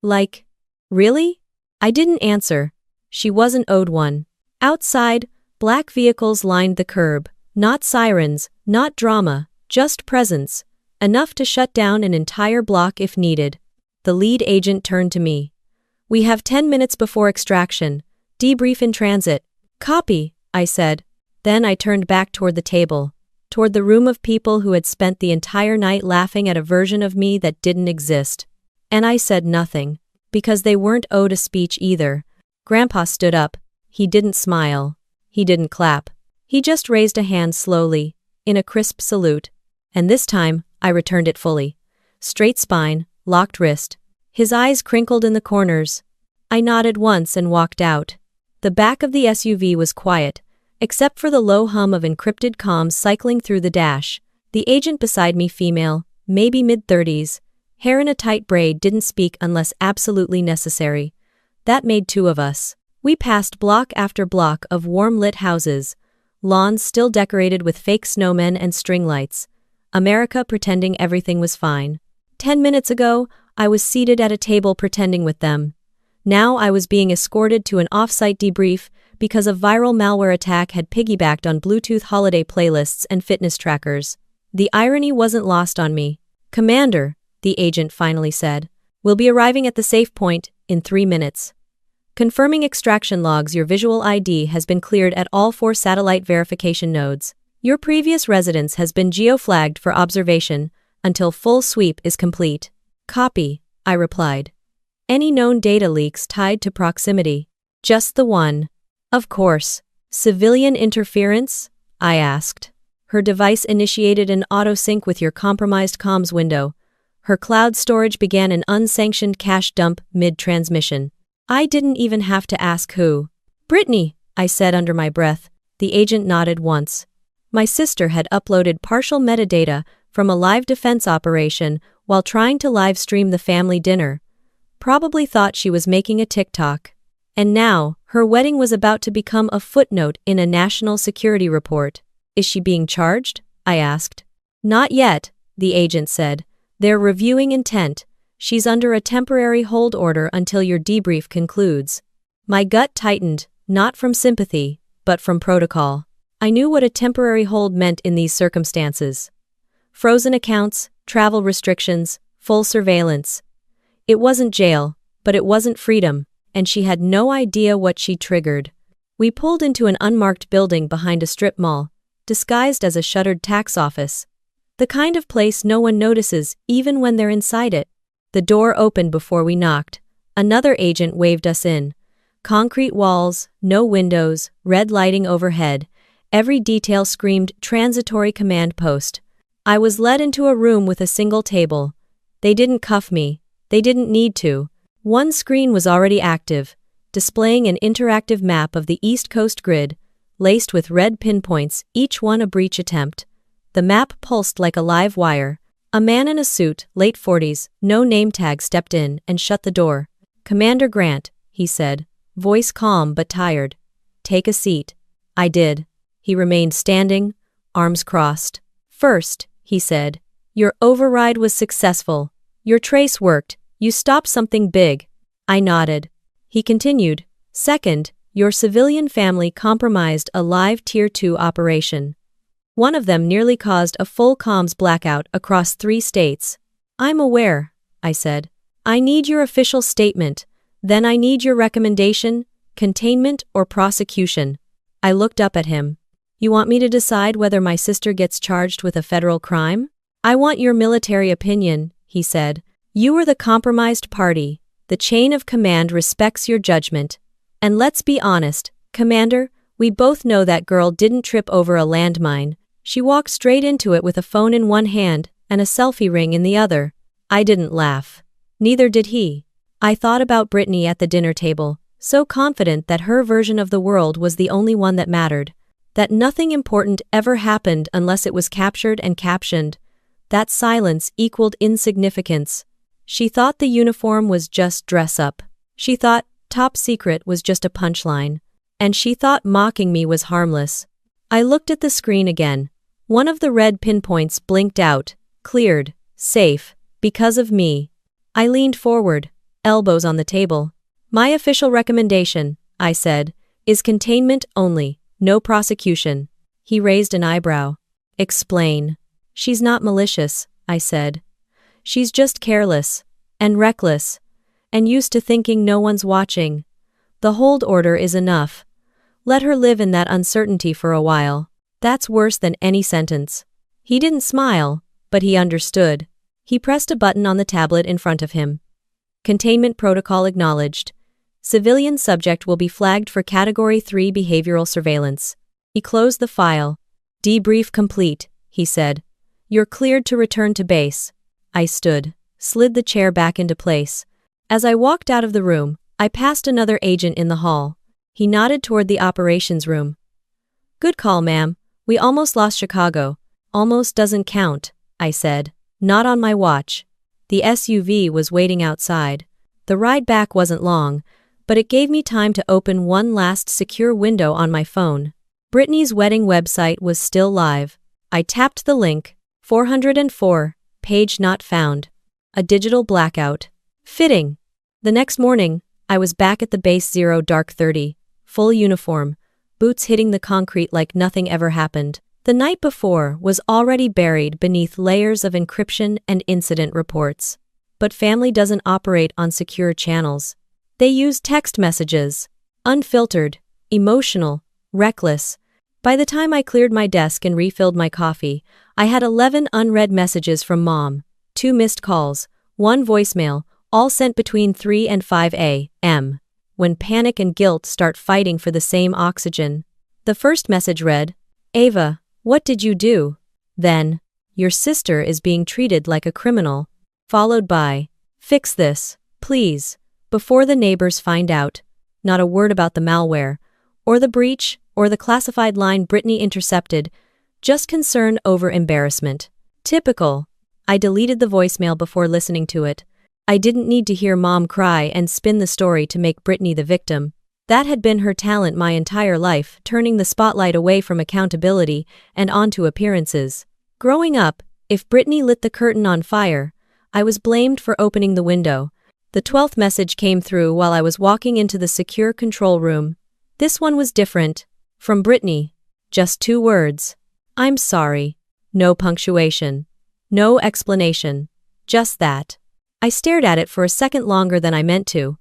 Like, really? I didn't answer. She wasn't owed one. Outside, black vehicles lined the curb. Not sirens, not drama, just presence. Enough to shut down an entire block if needed. The lead agent turned to me. We have 10 minutes before extraction. Debrief in transit. Copy, I said. Then I turned back toward the table, toward the room of people who had spent the entire night laughing at a version of me that didn't exist. And I said nothing, because they weren't owed a speech either. Grandpa stood up. He didn't smile. He didn't clap. He just raised a hand slowly, in a crisp salute. And this time, I returned it fully. Straight spine, locked wrist. His eyes crinkled in the corners. I nodded once and walked out. The back of the SUV was quiet, except for the low hum of encrypted comms cycling through the dash. The agent beside me, female, maybe mid-30s, hair in a tight braid, didn't speak unless absolutely necessary. That made 2 of us. We passed block after block of warm-lit houses, lawns still decorated with fake snowmen and string lights. America pretending everything was fine. 10 minutes ago, I was seated at a table pretending with them. Now I was being escorted to an off-site debrief because a viral malware attack had piggybacked on Bluetooth holiday playlists and fitness trackers. The irony wasn't lost on me. Commander, the agent finally said, we'll be arriving at the safe point in 3 minutes. Confirming extraction logs, your visual ID has been cleared at all 4 satellite verification nodes. Your previous residence has been geo-flagged for observation until full sweep is complete. Copy, I replied. Any known data leaks tied to proximity? Just the one. Of course. Civilian interference? I asked. Her device initiated an auto-sync with your compromised comms window. Her cloud storage began an unsanctioned cache dump mid-transmission. I didn't even have to ask who. Brittany, I said under my breath. The agent nodded once. My sister had uploaded partial metadata from a live defense operation while trying to live stream the family dinner. Probably thought she was making a TikTok. And now, her wedding was about to become a footnote in a national security report. Is she being charged? I asked. Not yet, the agent said. They're reviewing intent. She's under a temporary hold order until your debrief concludes. My gut tightened, not from sympathy, but from protocol. I knew what a temporary hold meant in these circumstances. Frozen accounts, travel restrictions, full surveillance. It wasn't jail, but it wasn't freedom, and she had no idea what she triggered. We pulled into an unmarked building behind a strip mall, disguised as a shuttered tax office. The kind of place no one notices even when they're inside it. The door opened before we knocked. Another agent waved us in. Concrete walls, no windows, red lighting overhead. Every detail screamed transitory command post. I was led into a room with a single table. They didn't cuff me. They didn't need to. One screen was already active, displaying an interactive map of the East Coast grid, laced with red pinpoints, each one a breach attempt. The map pulsed like a live wire. A man in a suit, late 40s, no name tag, stepped in and shut the door. "Commander Grant," he said, voice calm but tired. "Take a seat." I did. He remained standing, arms crossed. "First," he said, "your override was successful. Your trace worked. You stopped something big." I nodded. He continued, "Second, your civilian family compromised a live Tier 2 operation. One of them nearly caused a full comms blackout across 3 states. I'm aware," I said. "I need your official statement. Then I need your recommendation, containment or prosecution." I looked up at him. "You want me to decide whether my sister gets charged with a federal crime?" "I want your military opinion," he said. "You are the compromised party. The chain of command respects your judgment. And let's be honest, Commander, we both know that girl didn't trip over a landmine. She walked straight into it with a phone in one hand and a selfie ring in the other." I didn't laugh. Neither did he. I thought about Brittany at the dinner table, so confident that her version of the world was the only one that mattered, that nothing important ever happened unless it was captured and captioned. That silence equaled insignificance. She thought the uniform was just dress up. She thought top secret was just a punchline. And she thought mocking me was harmless. I looked at the screen again. One of the red pinpoints blinked out, cleared, safe, because of me. I leaned forward, elbows on the table. "My official recommendation," I said, "is containment only, no prosecution." He raised an eyebrow. "Explain." "She's not malicious," I said. "She's just careless, and reckless, and used to thinking no one's watching. The hold order is enough. Let her live in that uncertainty for a while. That's worse than any sentence." He didn't smile, but he understood. He pressed a button on the tablet in front of him. "Containment protocol acknowledged. Civilian subject will be flagged for Category 3 behavioral surveillance." He closed the file. "Debrief complete," he said. "You're cleared to return to base." I stood, slid the chair back into place. As I walked out of the room, I passed another agent in the hall. He nodded toward the operations room. "Good call, ma'am. We almost lost Chicago." "Almost doesn't count," I said. "Not on my watch." The SUV was waiting outside. The ride back wasn't long, but it gave me time to open one last secure window on my phone. Brittany's wedding website was still live. I tapped the link. 404, page not found. A digital blackout. Fitting. The next morning, I was back at the Base 0 Dark 30, full uniform, boots hitting the concrete like nothing ever happened. The night before was already buried beneath layers of encryption and incident reports. But family doesn't operate on secure channels. They use text messages. Unfiltered, emotional, reckless. By the time I cleared my desk and refilled my coffee, I had 11 unread messages from Mom, 2 missed calls, 1 voicemail, all sent between 3 and 5 a.m. when panic and guilt start fighting for the same oxygen. The first message read, "Ava, what did you do?" Then, "Your sister is being treated like a criminal." Followed by, "Fix this, please, before the neighbors find out." Not a word about the malware, or the breach, or the classified line Brittany intercepted, just concern over embarrassment. Typical. I deleted the voicemail before listening to it. I didn't need to hear Mom cry and spin the story to make Brittany the victim. That had been her talent my entire life, turning the spotlight away from accountability and onto appearances. Growing up, if Brittany lit the curtain on fire, I was blamed for opening the window. The 12th message came through while I was walking into the secure control room. This one was different. From Brittany. Just 2 words. "I'm sorry." No punctuation. No explanation. Just that. I stared at it for a second longer than I meant to.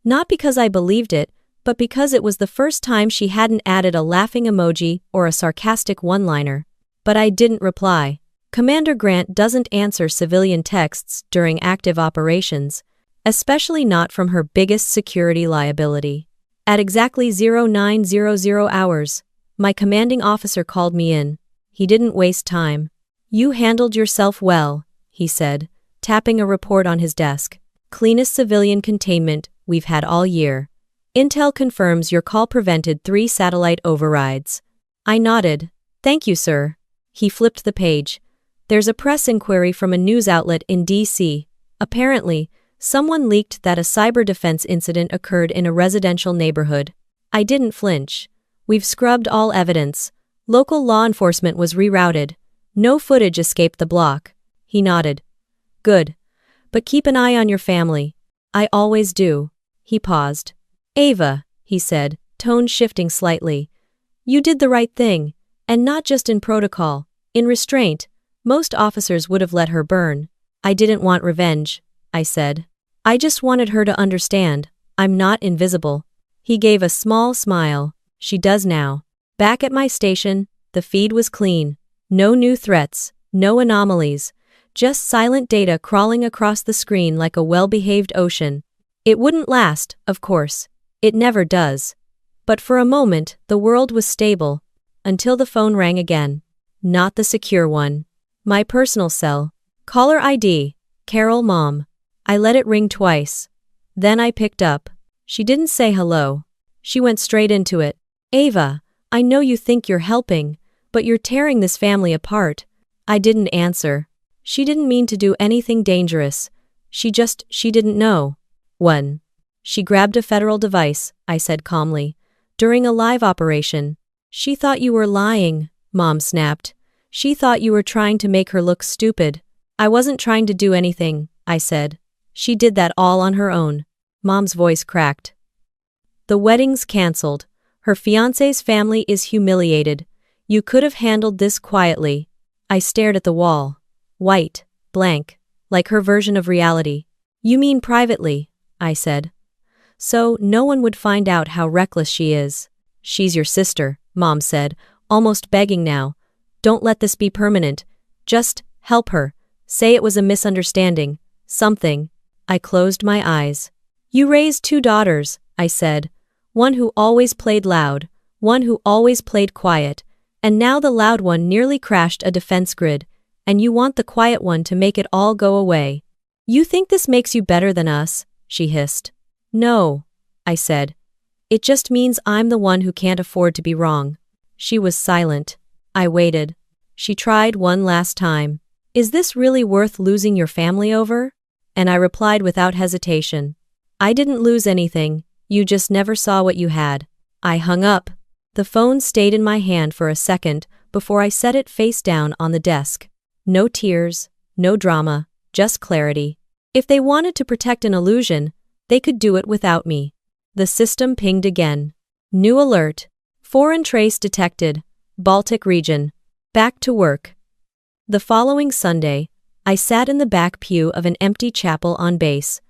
Not because I believed it, but because it was the first time she hadn't added a laughing emoji or a sarcastic one-liner. But I didn't reply. Commander Grant doesn't answer civilian texts during active operations, especially not from her biggest security liability. At exactly 0900 hours, my commanding officer called me in. He didn't waste time. "You handled yourself well," he said, tapping a report on his desk. "Cleanest civilian containment we've had all year. Intel confirms your call prevented 3 satellite overrides." I nodded. "Thank you, sir." He flipped the page. "There's a press inquiry from a news outlet in D.C. Apparently, someone leaked that a cyber defense incident occurred in a residential neighborhood." I didn't flinch. "We've scrubbed all evidence. Local law enforcement was rerouted. No footage escaped the block." He nodded. "Good. But keep an eye on your family." "I always do." He paused. "Ava," he said, tone shifting slightly. "You did the right thing, and not just in protocol, in restraint. Most officers would have let her burn." "I didn't want revenge," I said. "I just wanted her to understand, I'm not invisible." He gave a small smile. "She does now." Back at my station, the feed was clean. No new threats, no anomalies, just silent data crawling across the screen like a well-behaved ocean. It wouldn't last, of course. It never does. But for a moment, the world was stable, until the phone rang again. Not the secure one. My personal cell. Caller ID, Carol Mom. I let it ring twice. Then I picked up. She didn't say hello. She went straight into it. "Ava, I know you think you're helping, but you're tearing this family apart." I didn't answer. She didn't mean to do anything dangerous. She didn't know. "One." "She grabbed a federal device," I said calmly, "during a live operation." "She thought you were lying," Mom snapped. "She thought you were trying to make her look stupid." "I wasn't trying to do anything," I said. "She did that all on her own." Mom's voice cracked. "The wedding's cancelled. Her fiancé's family is humiliated. You could have handled this quietly." I stared at the wall. White, blank, like her version of reality. "You mean privately," I said. "So no one would find out how reckless she is." "She's your sister," Mom said, almost begging now. "Don't let this be permanent. Just help her. Say it was a misunderstanding. Something." I closed my eyes. "You raised 2 daughters," I said. "One who always played loud, one who always played quiet, and now the loud one nearly crashed a defense grid, and you want the quiet one to make it all go away. You think this makes you better than us?" she hissed. "No," I said. "It just means I'm the one who can't afford to be wrong." She was silent. I waited. She tried one last time. "Is this really worth losing your family over?" And I replied without hesitation. "I didn't lose anything, you just never saw what you had." I hung up. The phone stayed in my hand for a second before I set it face down on the desk. No tears, no drama, just clarity. If they wanted to protect an illusion, they could do it without me. The system pinged again. New alert. Foreign trace detected. Baltic region. Back to work. The following Sunday, I sat in the back pew of an empty chapel on base.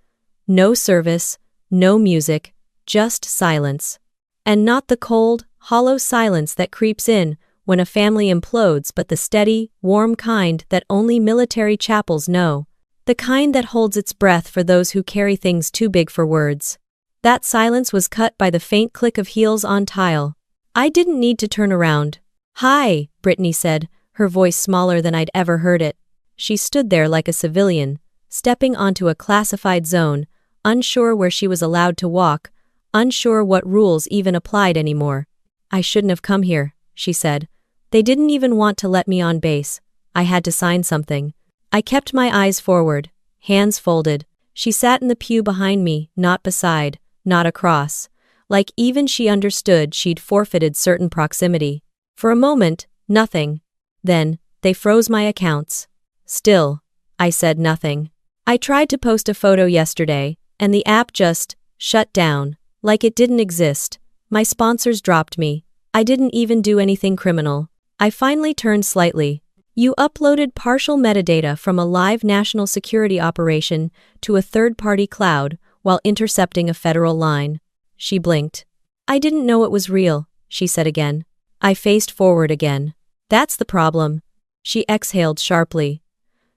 No service, no music, just silence. And not the cold, hollow silence that creeps in when a family implodes, but the steady, warm kind that only military chapels know. The kind that holds its breath for those who carry things too big for words. That silence was cut by the faint click of heels on tile. I didn't need to turn around. "Hi," Brittany said, her voice smaller than I'd ever heard it. She stood there like a civilian, stepping onto a classified zone, unsure where she was allowed to walk, unsure what rules even applied anymore. "I shouldn't have come here," she said. "They didn't even want to let me on base. I had to sign something." I kept my eyes forward, hands folded. She sat in the pew behind me, not beside, not across. Like even she understood she'd forfeited certain proximity. For a moment, nothing. Then, they froze my accounts. Still, I said nothing. I tried to post a photo yesterday, and the app just shut down, like it didn't exist. My sponsors dropped me. I didn't even do anything criminal. I finally turned slightly. You uploaded partial metadata from a live national security operation to a third-party cloud while intercepting a federal line. She blinked. I didn't know it was real, she said again. I faced forward again. That's the problem. She exhaled sharply.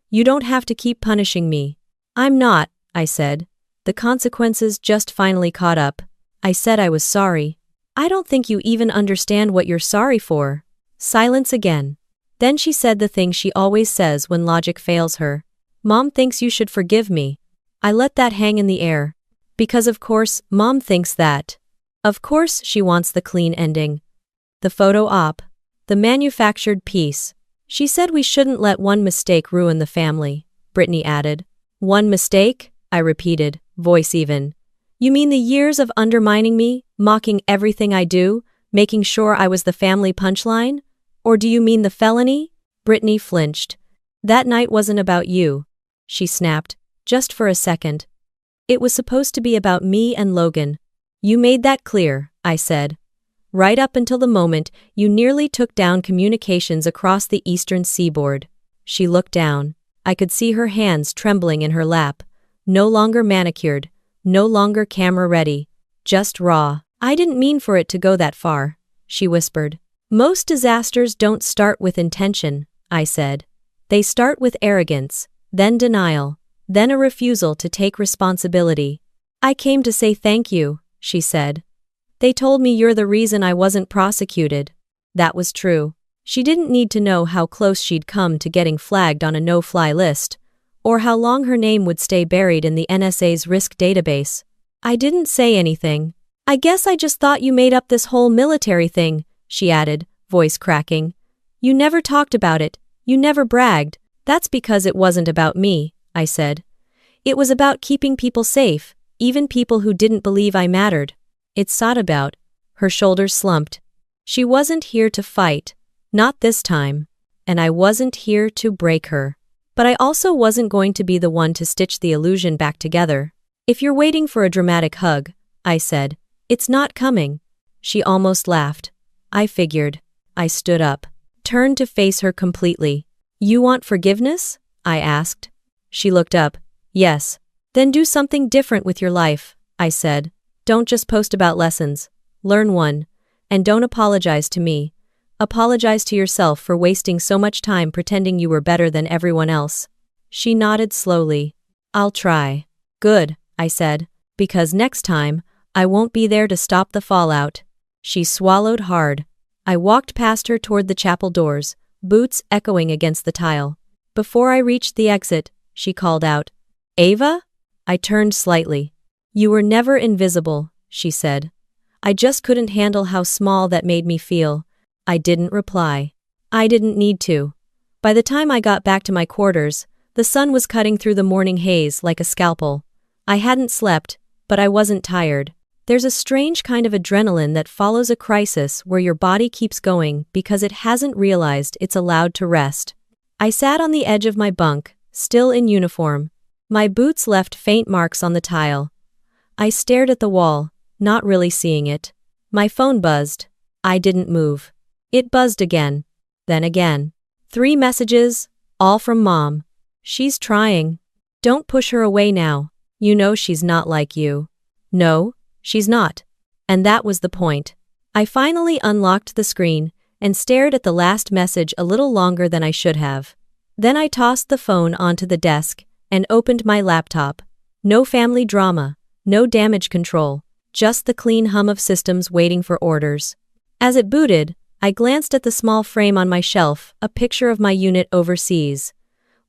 You don't have to keep punishing me. I'm not, I said. The consequences just finally caught up. I said I was sorry. I don't think you even understand what you're sorry for. Silence again. Then she said the thing she always says when logic fails her. Mom thinks you should forgive me. I let that hang in the air. Because of course, Mom thinks that. Of course she wants the clean ending. The photo op. The manufactured piece. She said we shouldn't let one mistake ruin the family, Brittany added. One mistake? I repeated, voice even. You mean the years of undermining me, mocking everything I do, making sure I was the family punchline? Or do you mean the felony? Brittany flinched. That night wasn't about you, she snapped, just for a second. It was supposed to be about me and Logan. You made that clear, I said. Right up until the moment you nearly took down communications across the eastern seaboard. She looked down. I could see her hands trembling in her lap. No longer manicured, no longer camera-ready, just raw. I didn't mean for it to go that far, she whispered. Most disasters don't start with intention, I said. They start with arrogance, then denial, then a refusal to take responsibility. I came to say thank you, she said. They told me you're the reason I wasn't prosecuted. That was true. She didn't need to know how close she'd come to getting flagged on a no-fly list, or how long her name would stay buried in the NSA's risk database. I didn't say anything. I guess I just thought you made up this whole military thing, she added, voice cracking. You never talked about it, you never bragged. That's because it wasn't about me, I said. It was about keeping people safe, even people who didn't believe I mattered. It's not about. Her shoulders slumped. She wasn't here to fight. Not this time. And I wasn't here to break her. But I also wasn't going to be the one to stitch the illusion back together. If you're waiting for a dramatic hug, I said, it's not coming. She almost laughed. I figured. I stood up, turned to face her completely. You want forgiveness? I asked. She looked up. Yes. Then do something different with your life, I said. Don't just post about lessons. Learn one. And don't apologize to me. Apologize to yourself for wasting so much time pretending you were better than everyone else. She nodded slowly. I'll try. Good, I said, because next time, I won't be there to stop the fallout. She swallowed hard. I walked past her toward the chapel doors, boots echoing against the tile. Before I reached the exit, she called out, Ava? I turned slightly. You were never invisible, she said. I just couldn't handle how small that made me feel. I didn't reply. I didn't need to. By the time I got back to my quarters, the sun was cutting through the morning haze like a scalpel. I hadn't slept, but I wasn't tired. There's a strange kind of adrenaline that follows a crisis where your body keeps going because it hasn't realized it's allowed to rest. I sat on the edge of my bunk, still in uniform. My boots left faint marks on the tile. I stared at the wall, not really seeing it. My phone buzzed. I didn't move. It buzzed again. Then again. 3 messages, all from Mom. She's trying. Don't push her away now. You know she's not like you. No, she's not. And that was the point. I finally unlocked the screen and stared at the last message a little longer than I should have. Then I tossed the phone onto the desk and opened my laptop. No family drama, no damage control, just the clean hum of systems waiting for orders. As it booted, I glanced at the small frame on my shelf, a picture of my unit overseas.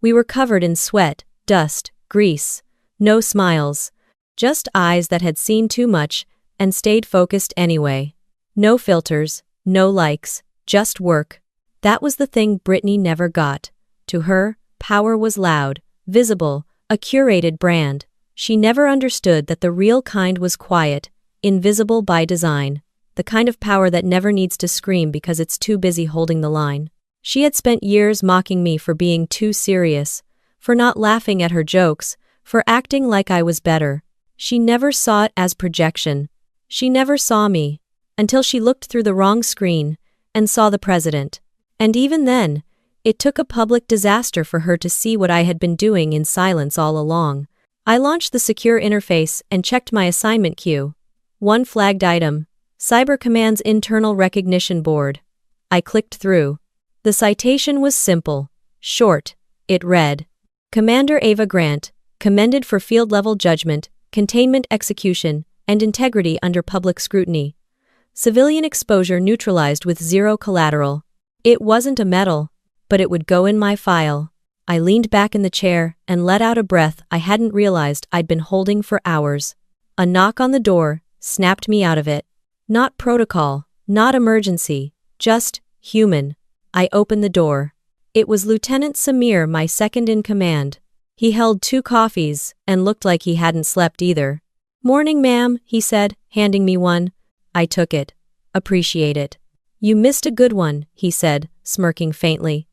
We were covered in sweat, dust, grease. No smiles. Just eyes that had seen too much and stayed focused anyway. No filters, no likes, just work. That was the thing Brittany never got. To her, power was loud, visible, a curated brand. She never understood that the real kind was quiet, invisible by design. The kind of power that never needs to scream because it's too busy holding the line. She had spent years mocking me for being too serious, for not laughing at her jokes, for acting like I was better. She never saw it as projection. She never saw me, until she looked through the wrong screen and saw the president. And even then, It took a public disaster for her to see what I had been doing in silence all along. I launched the secure interface and checked my assignment queue. One flagged item: Cyber Command's Internal Recognition Board. I clicked through. The citation was simple, short. It read, Commander Ava Grant, commended for field-level judgment, containment execution, and integrity under public scrutiny. Civilian exposure neutralized with zero collateral. It wasn't a medal, but it would go in my file. I leaned back in the chair and let out a breath I hadn't realized I'd been holding for hours. A knock on the door snapped me out of it. Not protocol, not emergency, just human. I opened the door. It was Lieutenant Samir, my second in command. He held 2 coffees and looked like he hadn't slept either. "Morning, ma'am," he said, handing me one. I took it. "Appreciate it." "You missed a good one," he said, smirking faintly.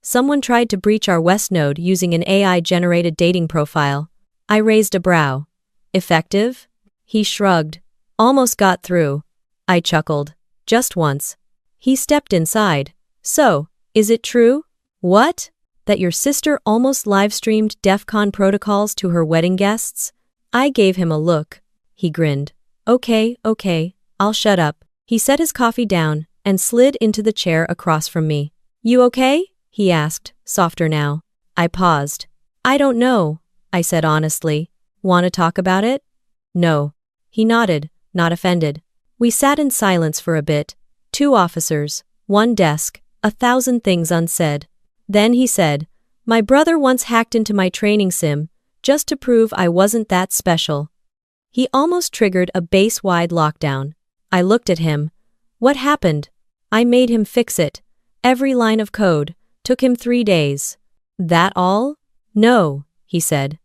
"Someone tried to breach our West node using an AI-generated dating profile." I raised a brow. "Effective?" He shrugged. "Almost got through." I chuckled. "Just once." He stepped inside. "So, is it true?" "What? That your sister almost live-streamed DEF CON protocols to her wedding guests?" I gave him a look. He grinned. Okay, I'll shut up." He set his coffee down and slid into the chair across from me. "You okay?" he asked, softer now. I paused. "I don't know," I said honestly. "Want to talk about it?" "No." He nodded, not offended. We sat in silence for a bit. 2 officers, 1 desk, 1,000 things unsaid. Then he said, "My brother once hacked into my training sim, just to prove I wasn't that special." He almost triggered a base-wide lockdown. I looked at him. "What happened?" "I made him fix it. Every line of code. Took him 3 days." "That all?" "No," he said.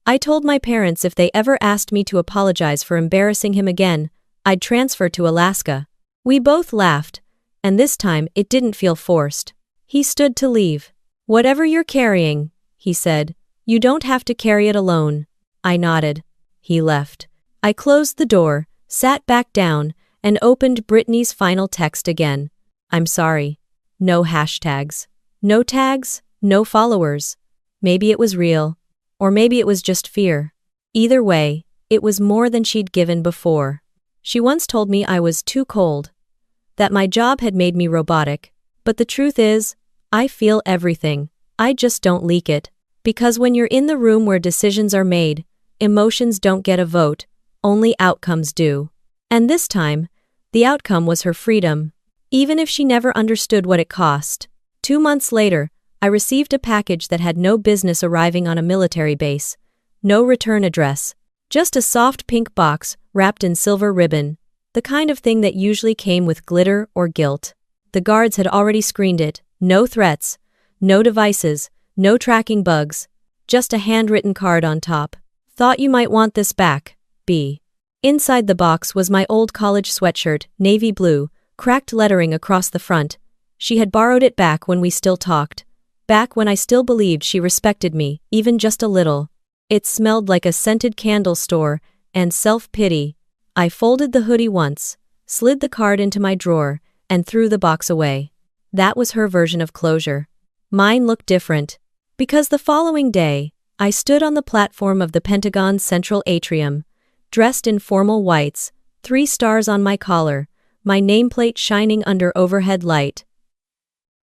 "I told my parents if they ever asked me to apologize for embarrassing him again, I'd transfer to Alaska." We both laughed, and this time it didn't feel forced. He stood to leave. "Whatever you're carrying," he said, "you don't have to carry it alone." I nodded. He left. I closed the door, sat back down, and opened Brittany's final text again. "I'm sorry." No hashtags. No tags, no followers. Maybe it was real. Or maybe it was just fear. Either way, it was more than she'd given before. She once told me I was too cold. That my job had made me robotic. But the truth is, I feel everything. I just don't leak it. Because when you're in the room where decisions are made, emotions don't get a vote, only outcomes do. And this time, the outcome was her freedom. Even if she never understood what it cost. 2 months later, I received a package that had no business arriving on a military base. No return address. Just a soft pink box wrapped in silver ribbon. The kind of thing that usually came with glitter or guilt. The guards had already screened it. No threats. No devices. No tracking bugs. Just a handwritten card on top. "Thought you might want this back, B." Inside the box was my old college sweatshirt, navy blue, cracked lettering across the front. She had borrowed it back when we still talked. Back when I still believed she respected me, even just a little. It smelled like a scented candle store and self-pity. I folded the hoodie once, slid the card into my drawer, and threw the box away. That was her version of closure. Mine looked different. Because the following day, I stood on the platform of the Pentagon's central atrium, dressed in formal whites, 3 stars on my collar, my nameplate shining under overhead light.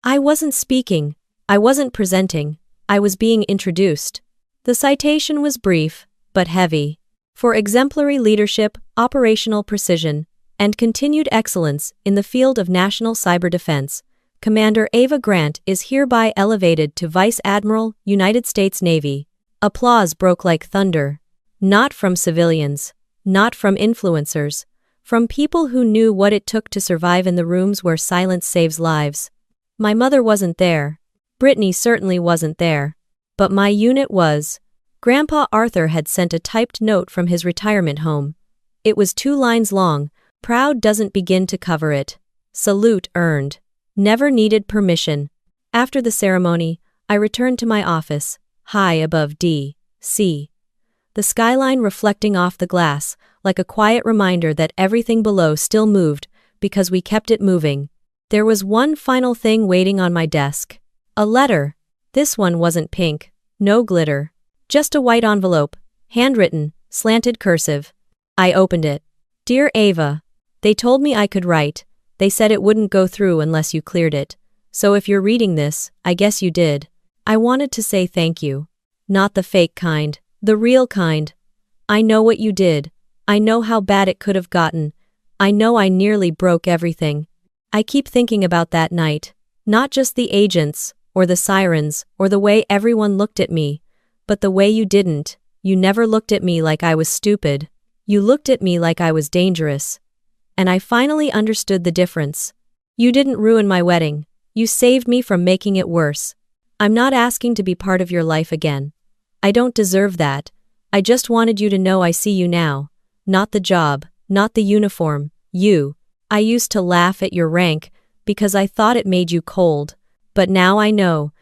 I wasn't speaking. I wasn't presenting. I was being introduced. The citation was brief, but heavy. For exemplary leadership, operational precision, and continued excellence in the field of national cyber defense, Commander Ava Grant is hereby elevated to Vice Admiral, United States Navy. Applause broke like thunder. Not from civilians. Not from influencers. From people who knew what it took to survive in the rooms where silence saves lives. My mother wasn't there. Brittany certainly wasn't there. But my unit was. Grandpa Arthur had sent a typed note from his retirement home. It was 2 lines long. Proud doesn't begin to cover it. Salute earned. Never needed permission. After the ceremony, I returned to my office, high above D.C. The skyline reflecting off the glass, like a quiet reminder that everything below still moved, because we kept it moving. There was one final thing waiting on my desk. A letter. This one wasn't pink. No glitter. Just a white envelope. Handwritten, slanted cursive. I opened it. Dear Ava. They told me I could write. They said it wouldn't go through unless you cleared it. So if you're reading this, I guess you did. I wanted to say thank you. Not the fake kind. The real kind. I know what you did. I know how bad it could have gotten. I know I nearly broke everything. I keep thinking about that night. Not just the agents, or the sirens, or the way everyone looked at me, but the way you didn't. You never looked at me like I was stupid. You looked at me like I was dangerous. And I finally understood the difference. You didn't ruin my wedding. You saved me from making it worse. I'm not asking to be part of your life again. I don't deserve that. I just wanted you to know I see you now. Not the job, not the uniform, you. I used to laugh at your rank because I thought it made you cold. But now I know.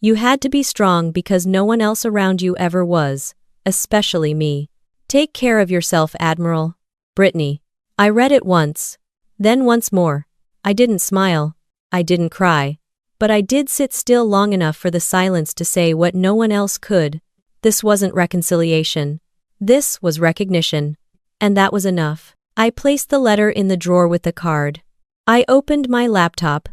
You had to be strong because no one else around you ever was, especially me. Take care of yourself, Admiral. Brittany. I read it once. Then once more. I didn't smile. I didn't cry. But I did sit still long enough for the silence to say what no one else could. This wasn't reconciliation. This was recognition. And that was enough. I placed the letter in the drawer with the card. I opened my laptop.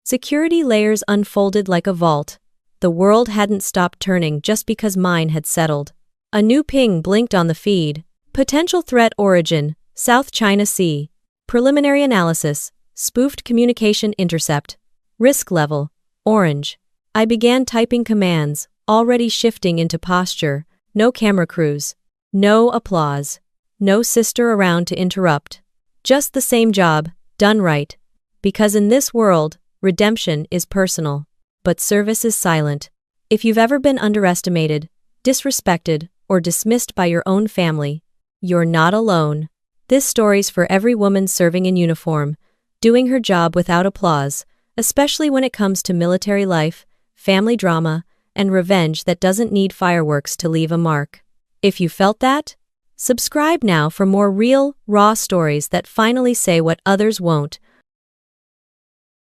Security layers unfolded like a vault. The world hadn't stopped turning just because mine had settled. A new ping blinked on the feed. Potential threat origin, South China Sea. Preliminary analysis, spoofed communication intercept. Risk level, orange. I began typing commands, already shifting into posture. No camera crews. No applause. No sister around to interrupt. Just the same job, done right. Because in this world, redemption is personal. But service is silent. If you've ever been underestimated, disrespected, or dismissed by your own family, you're not alone. This story's for every woman serving in uniform, doing her job without applause, especially when it comes to military life, family drama, and revenge that doesn't need fireworks to leave a mark. If you felt that, subscribe now for more real, raw stories that finally say what others won't.